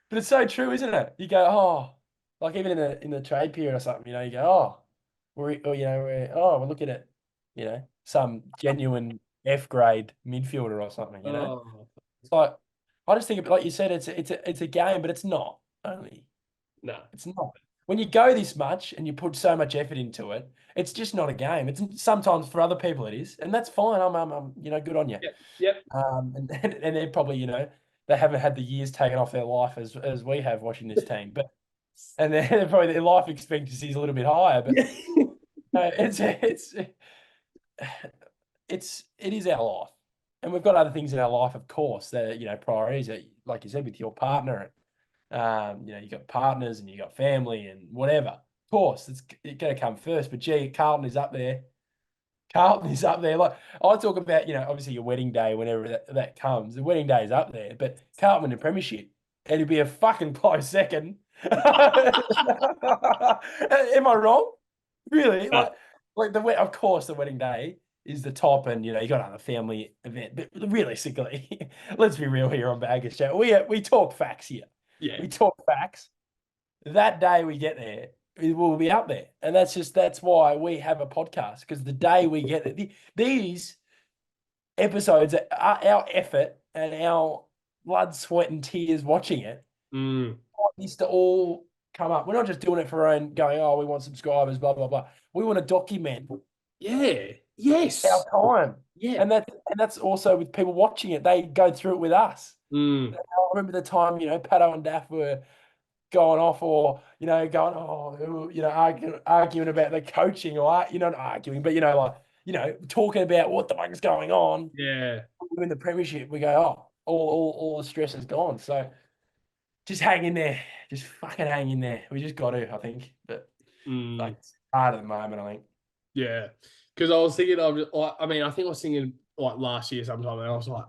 But it's so true, isn't it? You go, oh, like even in the trade period or something, you go, oh, we're looking at, some genuine F grade midfielder or something, It's like I just think of it, like you said, it's a game, but it's not only. No. It's not. When you go this much and you put so much effort into it, it's just not a game. It's sometimes for other people it is, and that's fine. I'm good on you. Yep. And they're probably, they haven't had the years taken off their life as we have watching this team, and they're probably their life expectancy is a little bit higher, but it is our life, and we've got other things in our life, of course, that priorities that, like you said, with your partner, and you got partners and you got family and whatever. Of course, it's going to come first. But gee, Carlton is up there. Like I talk about, obviously your wedding day whenever that comes. The wedding day is up there, but Carlton in Premiership, it'd be a fucking close second. Am I wrong? Really? Like of course, the wedding day is the top, and you got another family event. But realistically, let's be real here on Baggers Chat. We talk facts here. Yeah. We talk facts. That day we get there, it will be up there, and that's why we have a podcast, because the day we get there, these episodes are our effort and our blood, sweat, and tears watching it. Mm. Needs to all come up. We're not just doing it for our own, going, oh, we want subscribers, blah blah blah. We want to document Yeah. Yes. our time. Yeah. And that's also with people watching it. They go through it with us. Mm. I remember the time, Patto and Daf were going off, or, arguing about the coaching, or, not arguing, but, talking about what the fuck is going on. Yeah. In the premiership, we go, oh, all the stress is gone. So just hang in there. Just fucking hang in there. We just got to, I think. But it's hard at the moment, I think. Yeah. Because I was thinking I think I was thinking like last year sometime, and I was like,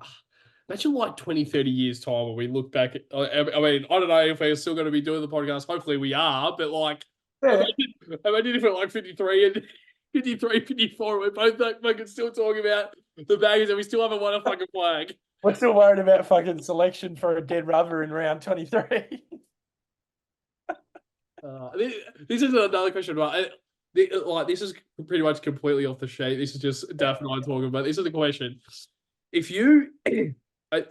imagine like 20, 30 years time when we look back at, I mean, I don't know if we're still going to be doing the podcast. Hopefully we are, but like, imagine if we're like 53 and 53, 54, we're both like fucking still talking about the Baggers and we still haven't won a fucking flag. We're still worried about fucking selection for a dead rubber in round 23. This is another question, right? This is pretty much completely off the sheet. This is just Daff and I talking about. This is the question. If you, I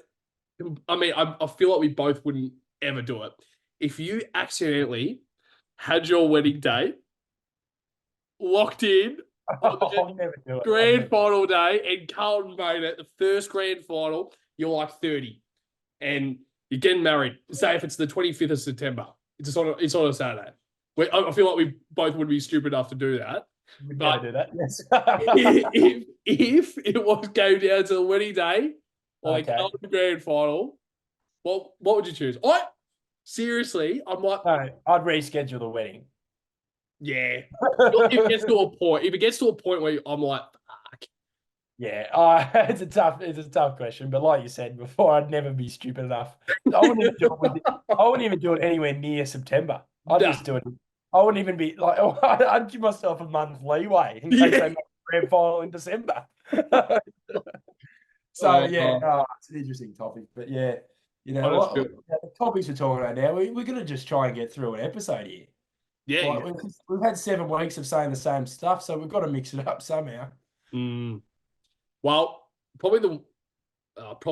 feel like we both wouldn't ever do it. If you accidentally had your wedding day locked in on the grand final day and Carlton made it, the first grand final, you're like 30 and you're getting married. Say if it's the 25th of September, it's on a Saturday. I feel like we both would be stupid enough to do that. We'd never do that. Yes. if it was going down to the wedding day or like the grand final, what would you choose? I might. No, I'd reschedule the wedding. Yeah. If it gets to a point where I'm like, fuck. Yeah, it's a tough question, but like you said before, I'd never be stupid enough. I wouldn't even do it anywhere near September. I'd just do it. I wouldn't even be like, I'd give myself a month leeway in case they make a grand final in December. It's an interesting topic, but yeah, the topics we're talking about now, we're going to just try and get through an episode here. Yeah, we've had 7 weeks of saying the same stuff, so we've got to mix it up somehow. Well, probably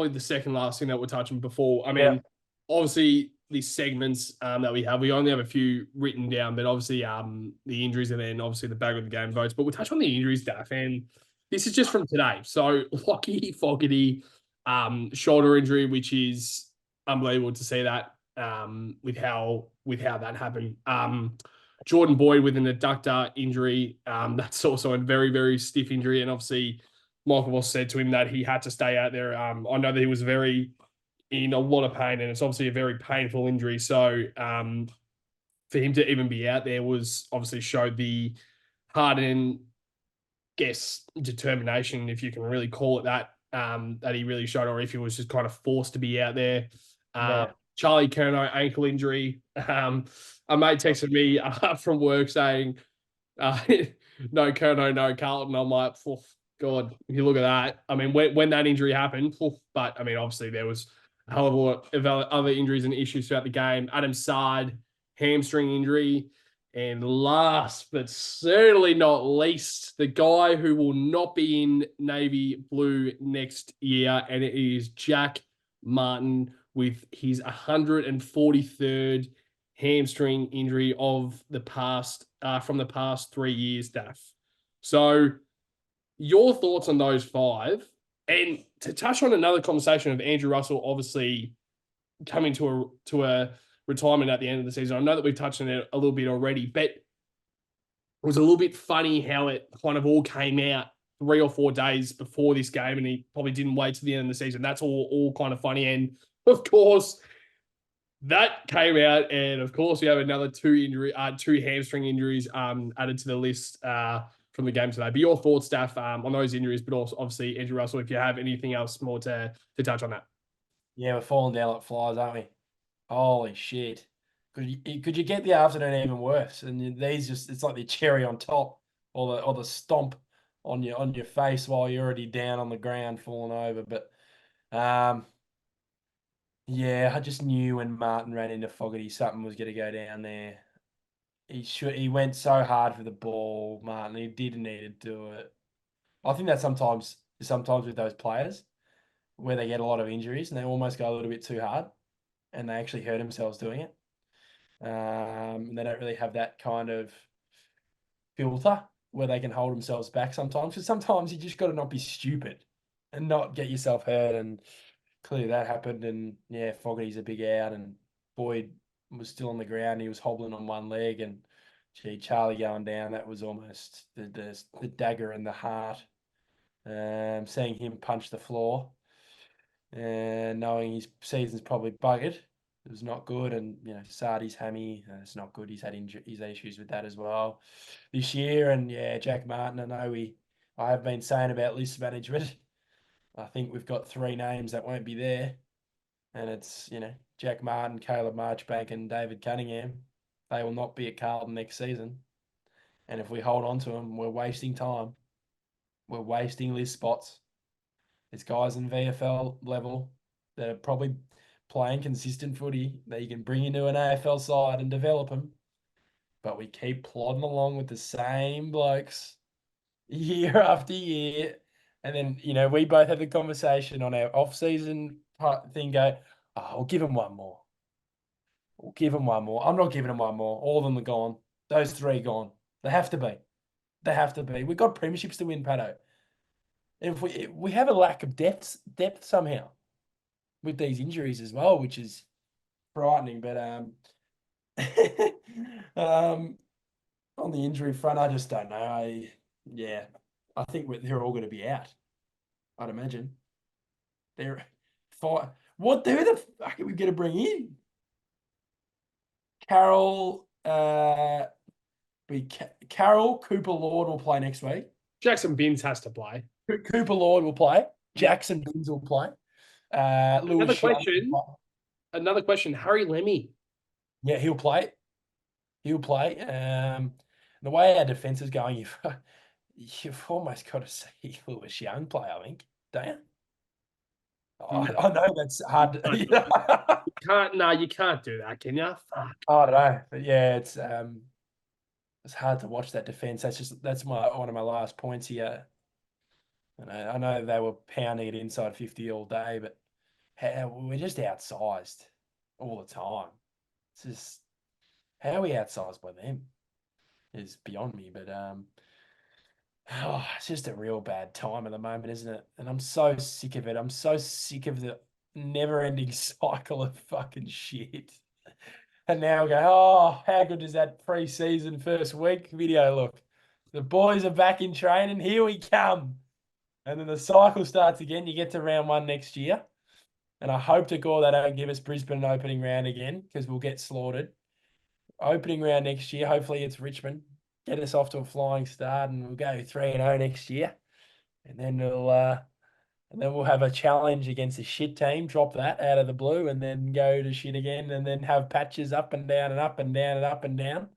the second last thing that we're touching before. I mean, obviously these segments that we only have a few written down, but obviously the injuries and then obviously the bag of the game votes. But we'll touch on the injuries, Daff, and this is just from today. So Lockie Fogarty, shoulder injury, which is unbelievable to see that with how that happened. Jordan Boyd with an adductor injury. That's also a very, very stiff injury. And obviously, Michael Voss said to him that he had to stay out there. I know that he was in a lot of pain, and it's obviously a very painful injury. So for him to even be out there was obviously showed the heart and determination, if you can really call it that, that he really showed, or if he was just kind of forced to be out there. Charlie Curnow ankle injury. A mate texted me from work saying, no Curnow, no Carlton. I'm like, God, if you look at that. I mean, when that injury happened, but I mean, obviously there was a hell of a lot of other injuries and issues throughout the game. Adam Sard, hamstring injury. And last but certainly not least, the guy who will not be in Navy Blue next year, and it is Jack Martin with his 143rd hamstring injury of the past from the past 3 years, Daff. So your thoughts on those 5, and to touch on another conversation of Andrew Russell obviously coming to a retirement at the end of the season. I know that we've touched on it a little bit already, but it was a little bit funny how it kind of all came out 3 or 4 days before this game, and he probably didn't wait to the end of the season. That's all kind of funny. And of course, that came out, and of course, we have another 2 hamstring injuries added to the list from the game today. But your thoughts, Staff, on those injuries, but also obviously Andrew Russell, if you have anything else more to touch on that. Yeah, we're falling down like flies, aren't we? Holy shit. Could you get the afternoon even worse? And these it's like the cherry on top, or the stomp on your face while you're already down on the ground falling over. But yeah, I just knew when Martin ran into Fogarty something was going to go down there. He went so hard for the ball, Martin. He didn't need to do it. I think that sometimes with those players where they get a lot of injuries and they almost go a little bit too hard and they actually hurt themselves doing it. And they don't really have that kind of filter where they can hold themselves back sometimes. Because sometimes you just got to not be stupid and not get yourself hurt. And clearly that happened. And yeah, Fogarty's a big out, and Boyd was still on the ground. He was hobbling on one leg, and gee, Charlie going down. That was almost the dagger in the heart. Seeing him punch the floor and knowing his season's probably buggered. It was not good, and Sardi's hammy. It's not good. He's had issues with that as well this year. And yeah, Jack Martin. I have been saying about list management. I think we've got 3 names that won't be there, and it's Jack Martin, Caleb Marchbank, and David Cunningham. They will not be at Carlton next season, and if we hold on to them, we're wasting time. We're wasting list spots. It's guys in VFL level that are probably playing consistent footy that you can bring into an AFL side and develop them. But we keep plodding along with the same blokes year after year. And then, we both have the conversation on our off-season thing go, we'll give them one more. We'll give them one more. I'm not giving them one more. All of them are gone. Those 3 gone. They have to be. They have to be. We've got premierships to win, Patto. If we have a lack of depth somehow with these injuries as well, which is frightening. But on the injury front, I just don't know. I think they're all going to be out. I'd imagine they're fine. Who the fuck are we going to bring in? Carroll, Carroll Cooper Lord will play next week. Jackson Binns has to play. Cooper Lord will play. Jackson Binns will play. Another question. Harry Lemmy. Yeah, he'll play. He'll play. The way our defense is going, you've almost got to see Lewis Young play, I think, don't you? I know that's hard. You can't do that, can you? Fuck. I don't know. But yeah, it's hard to watch that defense. That's one of my last points here. I know they were pounding it inside 50 all day, but we're just outsized all the time. It's just how are we outsized by them is beyond me. But it's just a real bad time at the moment, isn't it? And I'm so sick of it. I'm so sick of the never-ending cycle of fucking shit. And now we go, how good does that pre-season first week video look? The boys are back in training. Here we come. And then the cycle starts again. You get to round 1 next year. And I hope to God they don't give us Brisbane an opening round again because we'll get slaughtered. Opening round next year, hopefully it's Richmond. Get us off to a flying start and we'll go 3-0 next year. And then we'll have a challenge against a shit team, drop that out of the blue and then go to shit again and then have patches up and down and up and down and up and down.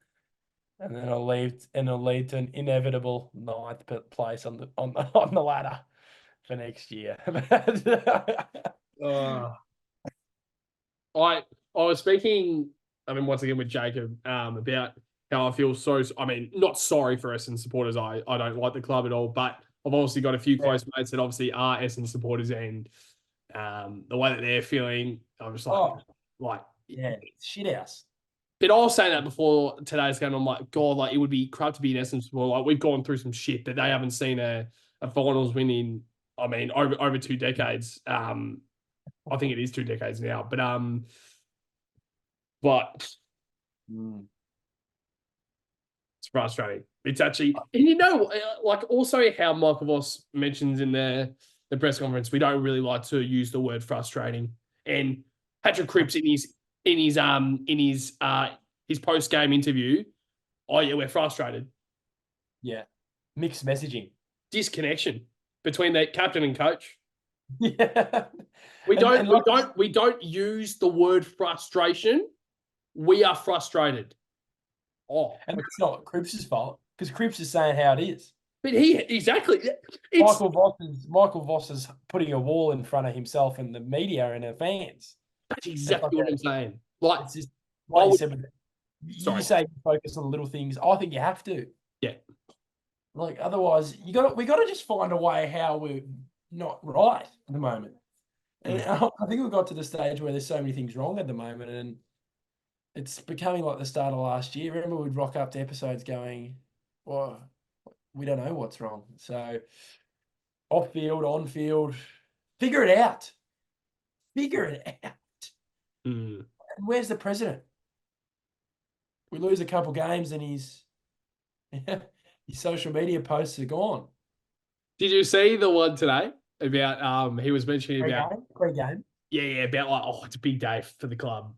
And then it'll lead to an inevitable 9th place on the ladder for next year. I was speaking, once again with Jacob about how I feel not sorry for Essendon supporters. I don't like the club at all, but I've obviously got a few close mates that obviously are Essendon supporters, and the way that they're feeling, I'm just shit house. But I was saying that before today's game. I'm like, God, it would be crap to be an Essendon supporter. We've gone through some shit, but they haven't seen a finals win in, over 2 decades. I think it is 2 decades now, but it's frustrating. It's actually, and also how Michael Voss mentions in the press conference, we don't really like to use the word frustrating. And Patrick Cripps in his post game interview, we're frustrated. Yeah, mixed messaging, disconnection between the captain and coach. Yeah, we don't use the word frustration. We are frustrated. And it's not Cripps' fault because Cripps is saying how it is. But exactly. It's Michael Voss is putting a wall in front of himself and the media and the fans. that's It's like exactly what I'm saying. Like, it's just I like you would, said. You sorry. say focus on the little things. I think you have to. Yeah. Like otherwise, we got to just find a way how we're not right at the moment. And I think we've got to the stage where there's so many things wrong at the moment, and it's becoming like the start of last year. Remember, we'd rock up to episodes going, "Well, we don't know what's wrong." So off field, on field, figure it out. Figure it out. Mm. And where's the president? We lose a couple games, and his social media posts are gone. Did you see the one today about he was mentioning about Pre-game. yeah, about like, oh, it's a big day for the club.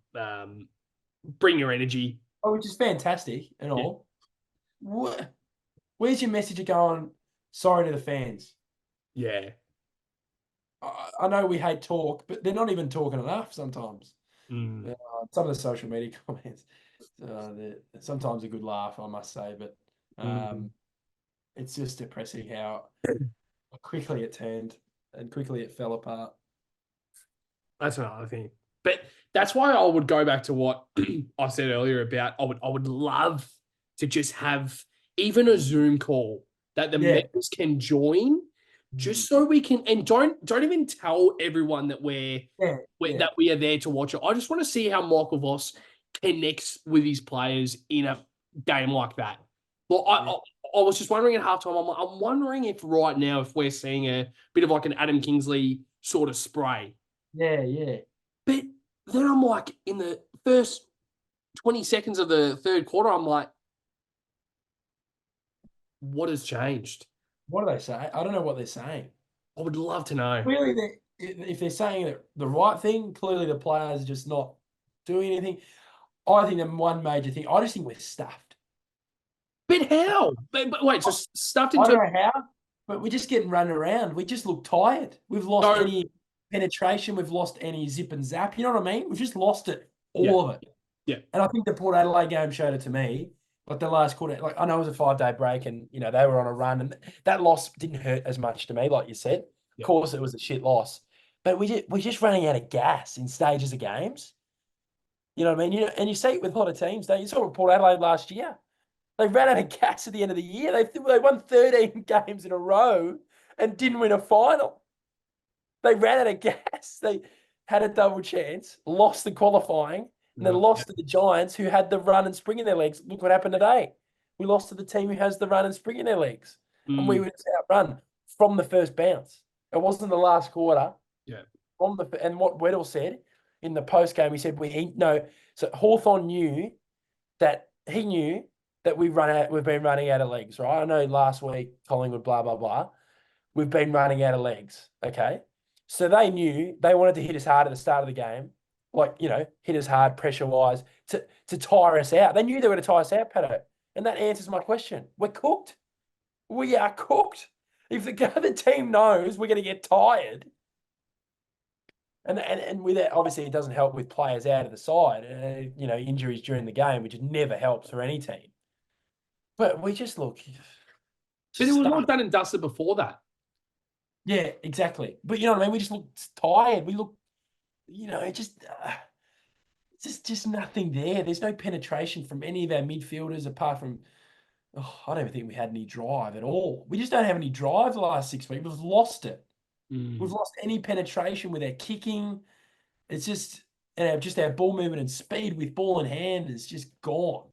Bring your energy. Oh, which is fantastic and Yeah. all. Where's your message of going, sorry to the fans? Yeah. I know we hate talk, but they're not even talking enough sometimes. Mm. Some of the social media comments, sometimes a good laugh, I must say, but it's just depressing how quickly it turned and quickly it fell apart. That's another thing. But that's why I would go back to what I said earlier about I would love to just have even a Zoom call that the members can join just so we can and don't even tell everyone that that we are there to watch it. I just want to see how Michael Voss connects with his players in a game like that. Well, I was just wondering at halftime. I'm wondering if right now if we're seeing a bit of like an Adam Kingsley sort of spray. Yeah. But then I'm like, in the first 20 seconds of the third quarter, I'm like, what has changed? What do they say? I don't know what they're saying. I would love to know. Clearly, if they're saying the right thing, clearly the players are just not doing anything. I think the one major thing, I just think we're stuffed. But how? But wait, so stuffed I into. don't know how, but we're just getting run around. We just look tired. We've lost any penetration. We've lost any zip and zap. You know what I mean? We've just lost it, all of it. Yeah. And I think the Port Adelaide game showed it to me. Like the last quarter, like I know it was a 5-day break and, they were on a run and that loss didn't hurt as much to me, like you said. Of course, it was a shit loss. But we're just running out of gas in stages of games. You know what I mean? And you see it with a lot of teams. You saw Port Adelaide last year. They ran out of gas at the end of the year. They won 13 games in a row and didn't win a final. They ran out of gas. They had a double chance, lost the qualifying, and then lost to the Giants, who had the run and spring in their legs. Look what happened today. We lost to the team who has the run and spring in their legs. And we were just outrun from the first bounce. It wasn't the last quarter. Yeah. And what Weddle said in the post game, he said so Hawthorn knew that we've been running out of legs, right? I know last week Collingwood, blah, blah, blah. We've been running out of legs. Okay. So they knew they wanted to hit us hard at the start of the game, hit us hard pressure-wise to tire us out. They knew they were going to tire us out, Patto. And that answers my question. We're cooked. We are cooked. If the other team knows we're going to get tired, and with that, obviously, it doesn't help with players out of the side, injuries during the game, which never helps for any team. But we just look. But it was all done and dusted before that. Yeah, exactly. But you know what I mean? We just look tired. We look, just nothing there. There's no penetration from any of our midfielders apart from, I don't even think we had any drive at all. We just don't have any drive the last 6 weeks. We've lost it. We've lost any penetration with our kicking. It's just our ball movement and speed with ball in hand is just gone,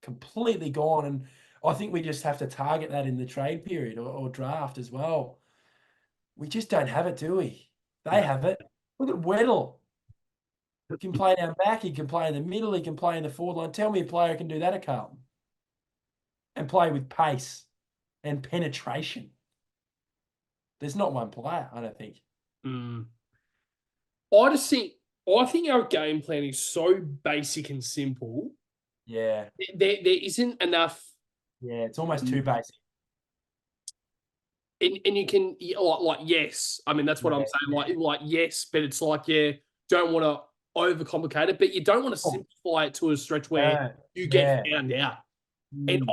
completely gone. And I think we just have to target that in the trade period or draft as well. We just don't have it, do we? They have it. Look at Weddle. He can play down back. He can play in the middle. He can play in the forward line. Tell me a player who can do that at Carlton and play with pace and penetration. There's not one player, I don't think. I think our game plan is so basic and simple. Yeah. There isn't enough. Yeah, it's almost too basic. And you can like yes, I mean that's what I'm saying. Like yes, but it's like don't want to overcomplicate it, but you don't want to simplify it to a stretch where you get found out. And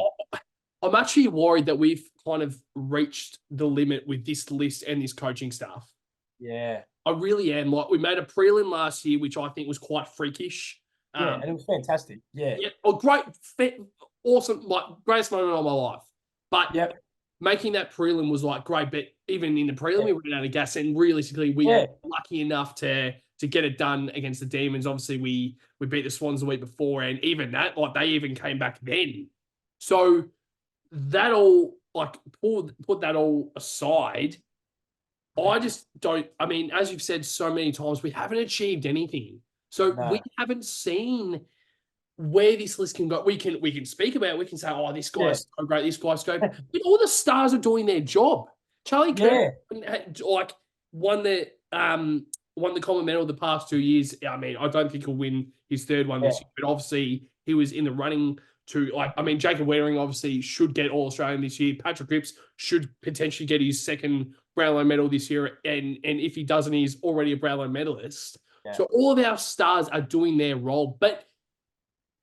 I'm actually worried that we've kind of reached the limit with this list and this coaching staff. Yeah. I really am. Like, we made a prelim last year, which I think was quite freakish. Yeah, and it was fantastic. Yeah. Yeah, a great, awesome, like greatest moment of my life. But Yep. making that prelim was like great, but even in the prelim, Yeah. we ran out of gas, and realistically, we Yeah. were lucky enough to get it done against the Demons. Obviously, we beat the Swans the week before, and even that, like they even came back then. So that all, like, put that all aside. I just don't. I mean, as you've said so many times, we haven't achieved anything. So we No. haven't seen where this list can go. We can speak about it. We can say, oh, this Yeah. guy's so great, this guy's so great. But all the stars are doing their job. Charlie Kirk, Yeah. like, won the common medal the past 2 years. I mean, I don't think he'll win his third one this Yeah. year, but obviously he was in the running to, like, I mean, Jacob Waring obviously should get All Australian this year. Patrick Cripps should potentially get his second Brownlow medal this year, and if he doesn't, he's already a Brownlow medalist. Yeah. So all of our stars are doing their role, but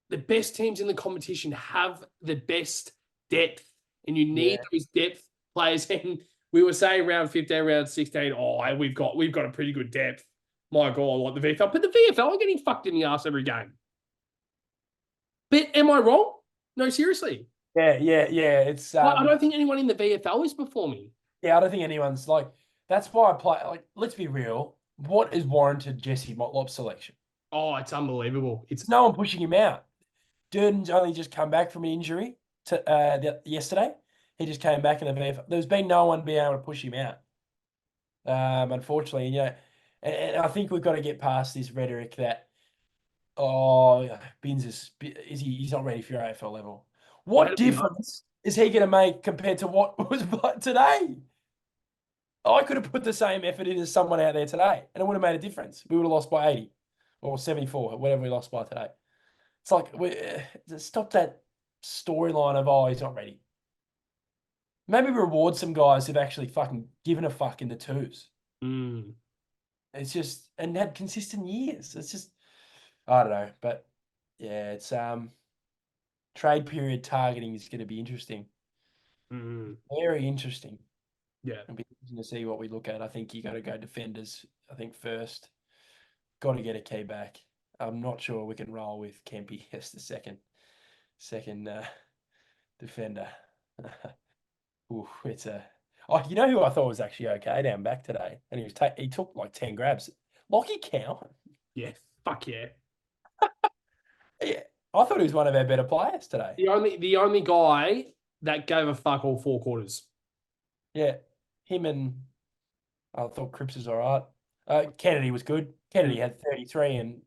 the best teams in the competition have the best depth, and you need those depth players. And we were saying round 15, round 16, oh, we've got a pretty good depth. My God, like the VFL, but the VFL are getting fucked in the ass every game. But am I wrong? No, seriously. Yeah. It's I don't think anyone in the VFL is performing. yeah, I don't think anyone's like that's why I play like let's be real. What is warranted Jesse Motlop's selection? Oh, it's unbelievable. There's no one pushing him out. Durden's only just come back from an injury yesterday. He just came back in the VFL. There's been no one being able to push him out. Unfortunately, and I think we've got to get past this rhetoric that Binns he's not ready for your AFL level. What difference is he going to make compared to what was today? I could have put the same effort in as someone out there today, and it would have made a difference. We would have lost by 80 or 74, whatever we lost by today. It's like, stop that storyline of, he's not ready. Maybe reward some guys who've actually fucking given a fuck in the twos. Mm. It's just, and had consistent years. It's just, I don't know. But yeah, it's trade period targeting is going to be interesting. Very interesting. Yeah. It'll be interesting to see what we look at. I think you got to go defenders, I think, first. Got to get a key back. I'm not sure we can roll with Kempy as the second defender. Ooh, it's a. Oh, you know who I thought was actually okay down back today, and he took like 10 grabs. Lockie Cowan. Yeah. Fuck yeah. Yeah, I thought he was one of our better players today. The only guy that gave a fuck all 4 quarters. Yeah, him and I thought Cripps was all right. Kennedy was good. Kennedy had 33 and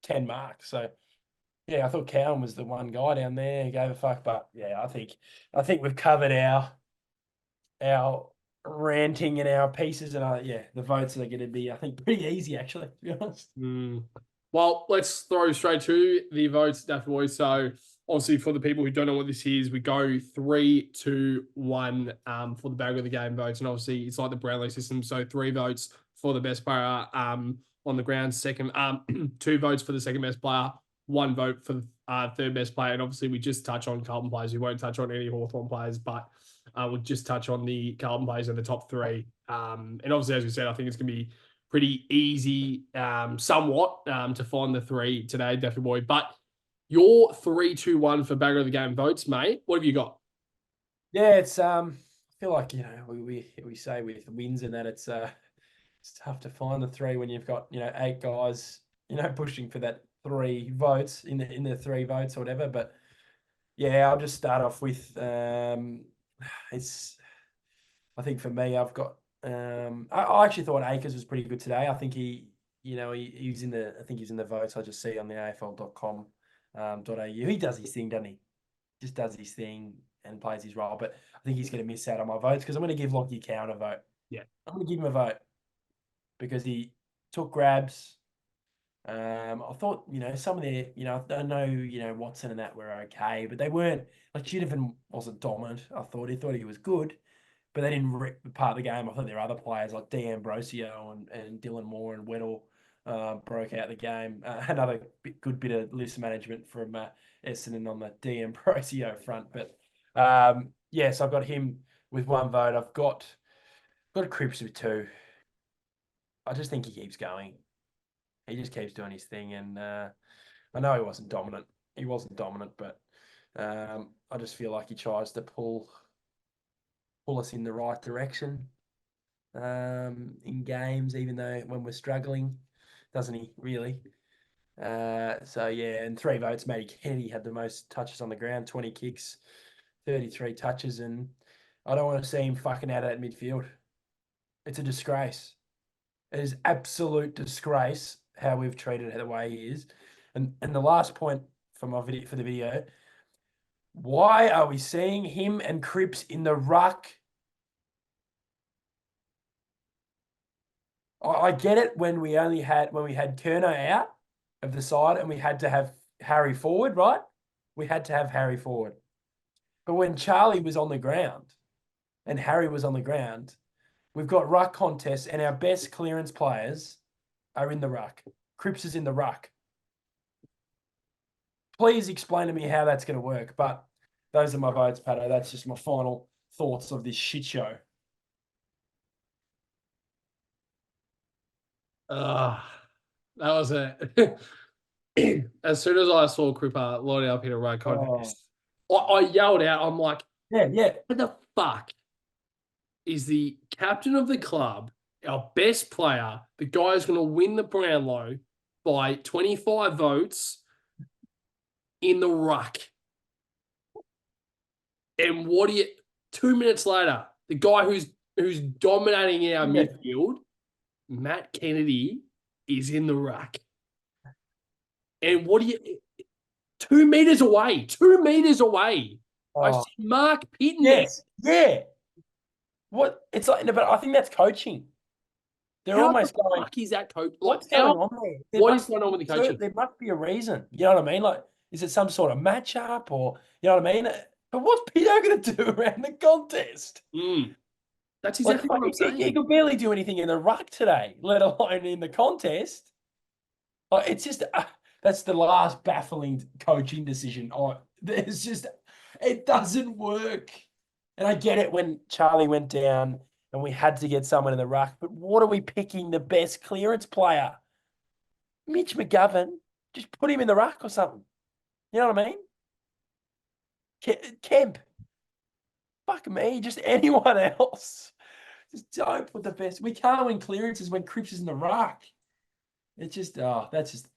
10 marks. So yeah, I thought Cowan was the one guy down there who gave a fuck. But yeah, I think we've covered our ranting and our pieces, and the votes are going to be, I think, pretty easy actually, to be honest. Well, let's throw straight to the votes, Daft Boys. So obviously, for the people who don't know what this is, we go 3, 2, 1 for the bag of the game votes, and obviously it's like the Brownlow system. So 3 votes for the best player on the ground, second 2 votes for the second best player, 1 vote for the third best player, and obviously we just touch on Carlton players. We won't touch on any Hawthorn players, but we'll just touch on the Carlton players in the top 3. And obviously, as we said, I think it's going to be pretty easy, somewhat, to find the 3 today, Daffy Boy. But your 3, 2, 1 for bagger of the game votes, mate. What have you got? Yeah, it's I feel like we say with wins and that it's tough to find the 3 when you've got 8 guys pushing for that 3 votes in the 3 votes or whatever. But yeah, I'll just start off with it's. I think for me, I've got. I actually thought Akers was pretty good today. I think he was in the. I think he's in the votes. I just see on the AFL.com.au. He does his thing, doesn't he? Just does his thing and plays his role. But I think he's going to miss out on my votes because I'm going to give Lockie Cowan a vote. Yeah, I'm going to give him a vote because he took grabs. I thought, some of their, I know, Watson and that were okay, but they weren't, like, Ginnivan wasn't dominant. I thought he was good, but they didn't rip part of the game. I thought there were other players like D'Ambrosio and Dylan Moore and Weddle broke out the game. Another good bit of list management from Essendon on the D'Ambrosio front. But, yes, I've got him with one vote. I've got Cripps with 2. I just think he keeps going. He just keeps doing his thing, and I know he wasn't dominant. He wasn't dominant, but I just feel like he tries to pull us in the right direction in games, even though when we're struggling, doesn't he really? So yeah, and 3 votes. Matty Kennedy had the most touches on the ground, 20 kicks, 33 touches, and I don't want to see him fucking out of that midfield. It's a disgrace. It is absolute disgrace how we've treated it the way he is. And the last point for the video, why are we seeing him and Cripps in the ruck? I get it when we had Kerno out of the side and we had to have Harry forward, right? We had to have Harry forward. But when Charlie was on the ground and Harry was on the ground, we've got ruck contests and our best clearance players are in the ruck. Cripps is in the ruck. Please explain to me how that's going to work. But those are my votes, Patto. That's just my final thoughts of this shit show. That was it. As soon as I saw Cripper lining up in a right contest, I yelled out, I'm like, yeah. what the fuck is the captain of the club, our best player, the guy who's going to win the Brownlow by 25 votes in the ruck? And 2 minutes later, the guy who's dominating in our midfield, Matt Kennedy, is in the ruck. And 2 meters away, I see Mark Pitton. Yes, yeah. What? It's like, but I think that's coaching. They're How almost the going. fuck is that coach? What's going on there? What is going on with the coaching? There must be a reason. You know what I mean? Like, is it some sort of matchup or, you know what I mean? But what's Pito going to do around the contest? That's exactly what I'm saying. He could barely do anything in the ruck today, let alone in the contest. Like, it's just, that's the last baffling coaching decision. It doesn't work. And I get it when Charlie went down and we had to get someone in the ruck, but what are we picking the best clearance player? Mitch McGovern, just put him in the ruck or something. You know what I mean? Kemp. Fuck me, just anyone else. Just don't put the best. We can't win clearances when Cripps is in the ruck. It's just, that's just,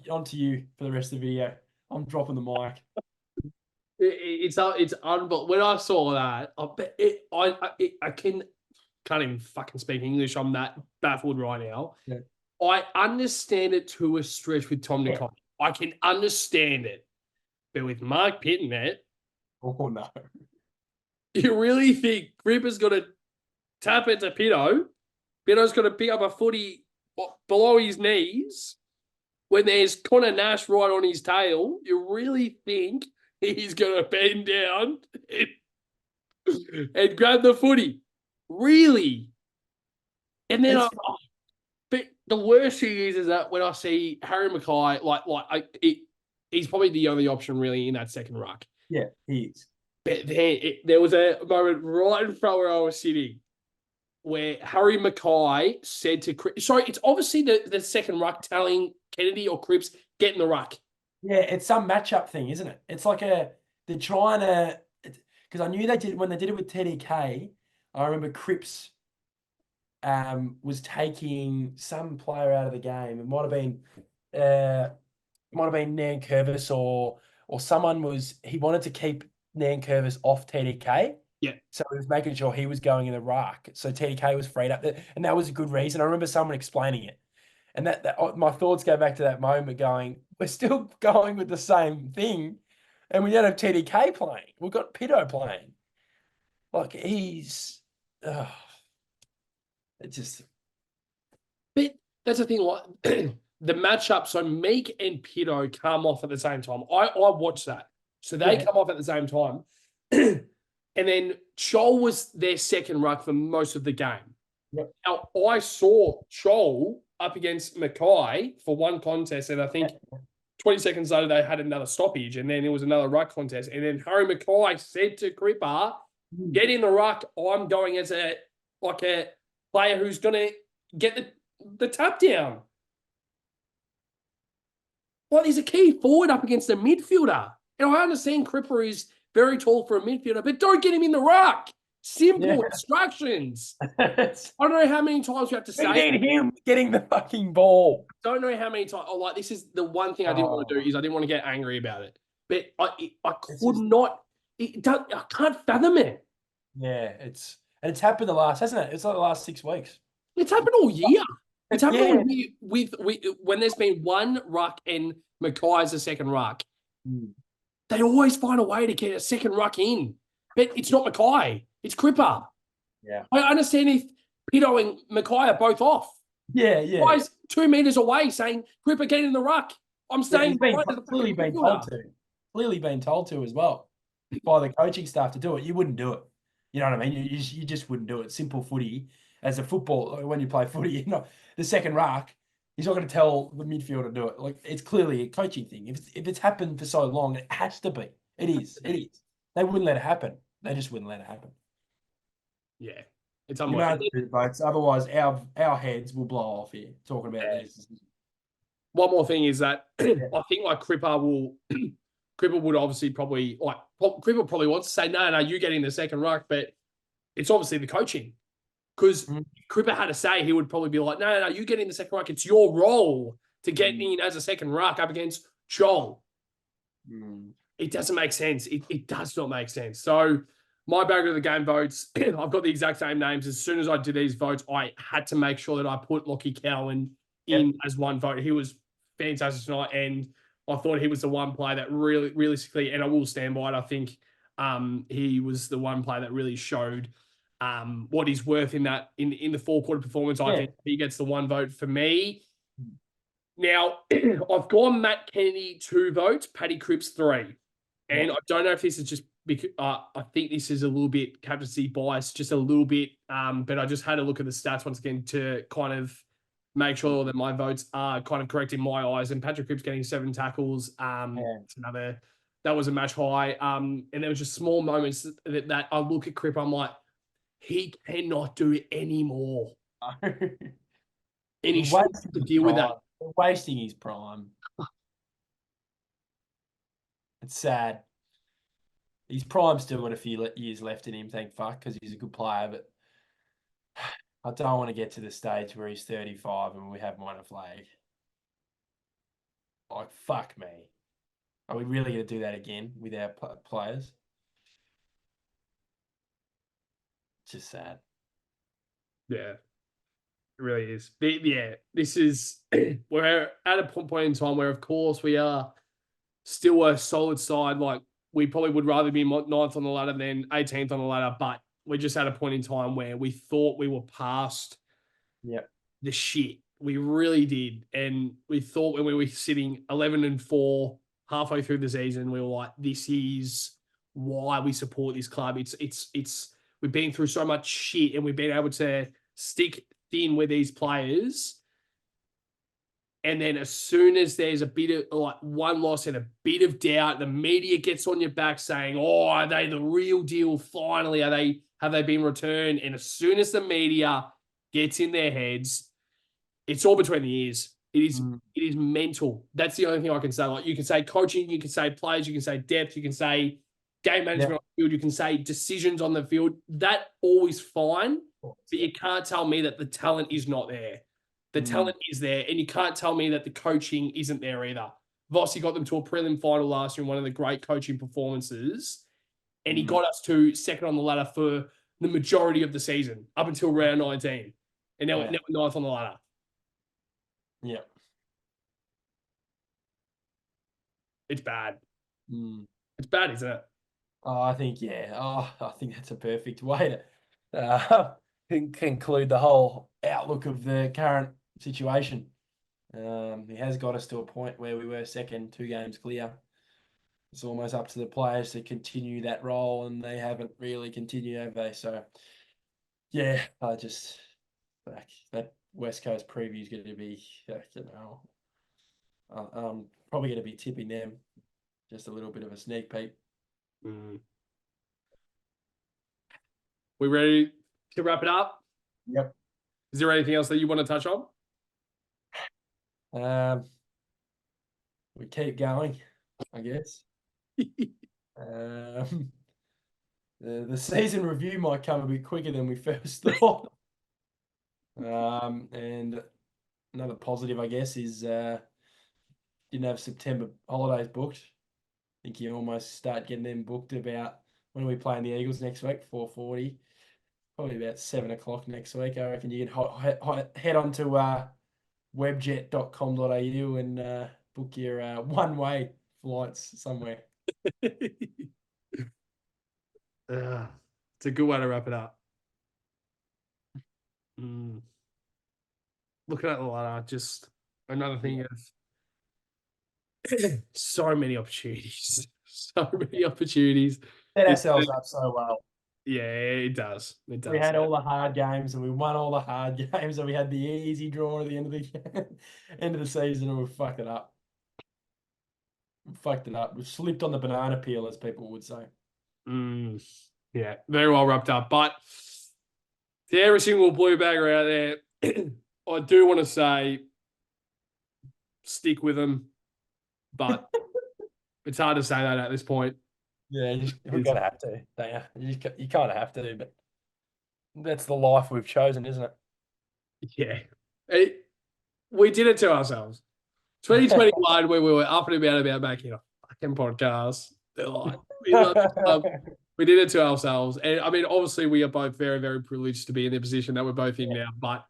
on to you for the rest of the video. I'm dropping the mic. It's unbelievable. When I saw that, I can't even fucking speak English. I'm that baffled right now. Yeah. I understand it to a stretch with Tom Nicola. I can understand it. But with Mark Pitton, man. Oh, no. You really think Gripper's going to tap into Pitto? Pitto's going to pick up a footy below his knees when there's Connor Nash right on his tail? You really think he's going to bend down and grab the footy? Really? And then but the worst thing is that when I see Harry Mackay, he's probably the only option really in that second ruck. Yeah, he is. But there was a moment right in front where I was sitting where Harry Mackay said to Cripps, sorry, it's obviously the second ruck telling Kennedy or Cripps, get in the ruck. Yeah, it's some matchup thing, isn't it? It's like they're trying to, because I knew they did, when they did it with TDK, I remember Cripps was taking some player out of the game. It might have been Nankervis or someone he wanted to keep Nankervis off TDK. Yeah. So he was making sure he was going in the ruck. So TDK was freed up. And that was a good reason. I remember someone explaining it. And that my thoughts go back to that moment going, we're still going with the same thing. And we don't have TDK playing. We've got Pitto playing. Like it's just. But that's the thing. Like, the matchup, so Meek and Pitto come off at the same time. I watched that. So they come off at the same time. And then Chol was their second ruck for most of the game. Yep. Now, I saw Chol up against Mackay for one contest, and I think 20 seconds later they had another stoppage, and then it was another ruck contest. And then Harry Mackay said to Cripper, Get in the ruck. I'm going as a player who's going to get the tap down. Well, he's a key forward up against a midfielder. And I understand Cripper is very tall for a midfielder, but don't get him in the ruck. Simple instructions. I don't know how many times we have to say. We need him getting the fucking ball. Don't know how many times. Oh, like this is the one thing I didn't want to do is I didn't want to get angry about it, but I could not. I can't fathom it. Yeah, it's happened the last, hasn't it? It's like the last 6 weeks. It's happened all year. It's happened all year with when there's been one ruck and Mackay's a second ruck. They always find a way to get a second ruck in, but it's not Mackay. It's Cripper. Yeah, I understand if Pitto and Mackay are both off. Yeah. Guys 2 meters away saying, Cripper, get in the ruck. I'm staying clearly been told to as well by the coaching staff to do it. You wouldn't do it. You know what I mean? You just wouldn't do it. Simple footy. As a football, when you play footy, the second ruck, he's not going to tell the midfielder to do it. Like, it's clearly a coaching thing. If it's happened for so long, it has to be. It is. They wouldn't let it happen. They just wouldn't let it happen. Yeah. It's unbelievable. Otherwise, our heads will blow off here talking about this. One more thing is that I think Cripper would obviously Cripper probably wants to say, no, you get in the second ruck, but it's obviously the coaching. Because Cripper had to say, he would probably be like, no, you get in the second ruck. It's your role to get in as a second ruck up against Joel. It doesn't make sense. It does not make sense. So my bagger of the game votes, I've got the exact same names. As soon as I did these votes, I had to make sure that I put Lockie Cowan in as one vote. He was fantastic tonight, and I thought he was the one player that really, realistically, and I will stand by it, I think he was the one player that really showed what he's worth in the four-quarter performance. I think he gets the one vote for me. Now, I've gone Matt Kennedy 2 votes, Paddy Cripps 3. And I don't know if this is just because I think this is a little bit captaincy bias, just a little bit. But I just had a look at the stats once again to kind of make sure that my votes are kind of correct in my eyes. And Patrick Cripps getting 7 tackles. It's that was a match high. And there was just small moments that I look at Cripps, I'm like, he cannot do it anymore. And he should to deal with that. They're wasting his prime. It's sad. His prime's still got a few years left in him, thank fuck, because he's a good player. But I don't want to get to the stage where he's 35 and we have him on a flag. Like, fuck me. Are we really going to do that again with our players? It's just sad. Yeah, it really is. But yeah, this is, we're at a point in time where, of course, we are still a solid side. Like, we probably would rather be 9th on the ladder than 18th on the ladder, but we're just at a point in time where we thought we were past the shit. We really did. And we thought when we were sitting 11-4 halfway through the season, we were like, this is why we support this club. We've been through so much shit and we've been able to stick thin with these players. And then as soon as there's a bit of one loss and a bit of doubt, the media gets on your back saying, oh, are they the real deal? Finally, have they been returned? And as soon as the media gets in their heads, it's all between the ears. It is mental. That's the only thing I can say. Like, you can say coaching, you can say players, you can say depth, you can say game management on the field, you can say decisions on the field. That all is fine, but you can't tell me that the talent is not there. The talent is there, and you can't tell me that the coaching isn't there either. Vossi got them to a prelim final last year in one of the great coaching performances, and he got us to second on the ladder for the majority of the season, up until round 19. And now we're 9th on the ladder. Yeah. It's bad. It's bad, isn't it? Oh, I think that's a perfect way to conclude the whole outlook of the current situation. He has got us to a point where we were second, 2 games clear. It's almost up to the players to continue that role, and they haven't really continued, have they? So, yeah, that West Coast preview is going to be, I'm probably going to be tipping them. Just a little bit of a sneak peek. We ready to wrap it up? Yep. Is there anything else that you want to touch on? We keep going, I guess. Um, the season review might come a bit quicker than we first thought. And another positive, I guess, is didn't have September holidays booked. I think you almost start getting them booked about when are we playing the Eagles next week? 4:40. Probably about 7 o'clock next week. I reckon you can head on to webjet.com.au and book your one-way flights somewhere. It's a good way to wrap it up. Looking at the ladder, just another thing of so many opportunities. So many opportunities. Set ourselves up so well. Yeah, it does. It does. We had all the hard games and we won all the hard games and we had the easy draw at the end of the end of the season and we fucked it up. We've slipped on the banana peel, as people would say. Yeah, very well wrapped up. But to every single blue bagger out there, I do want to say stick with them, but it's hard to say that at this point. Yeah, you're gonna have to, don't you? You kind of have to, but that's the life we've chosen, isn't it? Yeah, we did it to ourselves. 2021, when we were up and about making a fucking podcast. They're like, we did it to ourselves. And I mean, obviously, we are both very, very privileged to be in the position that we're both in now. But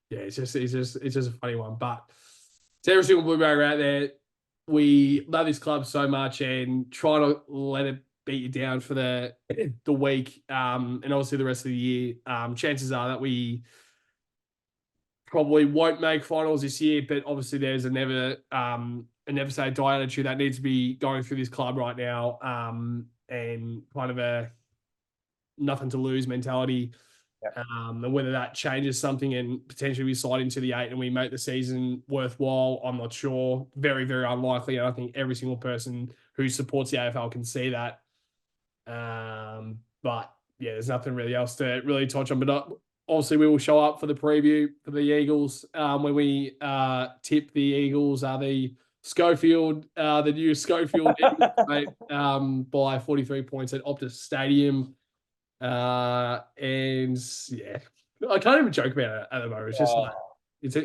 yeah, it's just a funny one. But to every single blue bagger out there, we love this club so much and try to let it beat you down for the week and obviously the rest of the year. Chances are that we probably won't make finals this year, but obviously there's a never say die attitude that needs to be going through this club right now, and kind of a nothing to lose mentality. And whether that changes something and potentially we slide into the 8 and we make the season worthwhile, I'm not sure. Very, very unlikely. And I think every single person who supports the AFL can see that. But yeah, there's nothing really else to really touch on. But obviously, we will show up for the preview for the Eagles when we tip the Eagles. The Schofield, the new Schofield by 43 points at Optus Stadium. And yeah, I can't even joke about it at the moment. It's just like, it's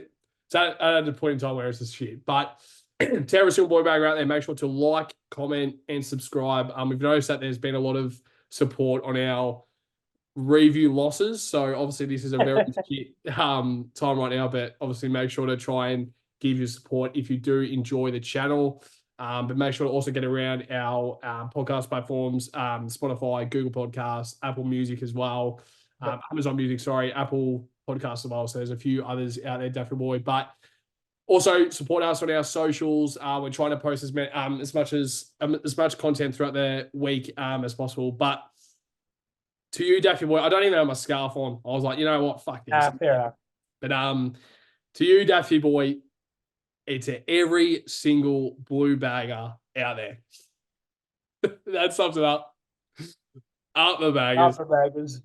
at the point in time where it's just shit. But to every single boy bagger out there, make sure to like, comment, and subscribe. We've noticed that there's been a lot of support on our review losses. So obviously this is a very shit time right now, but obviously make sure to try and give your support if you do enjoy the channel. But make sure to also get around our podcast platforms, Spotify, Google Podcasts, Apple Music as well, Amazon Music, Apple Podcasts as well. So there's a few others out there, Daffy Boy. But also support us on our socials. We're trying to post as much content throughout the week as possible. But to you, Daffy Boy, I don't even have my scarf on. I was like, you know what? Fuck this. Fair enough. But to you, Daffy Boy, it's to every single blue bagger out there. That sums it up. Up the baggers. Up the baggers.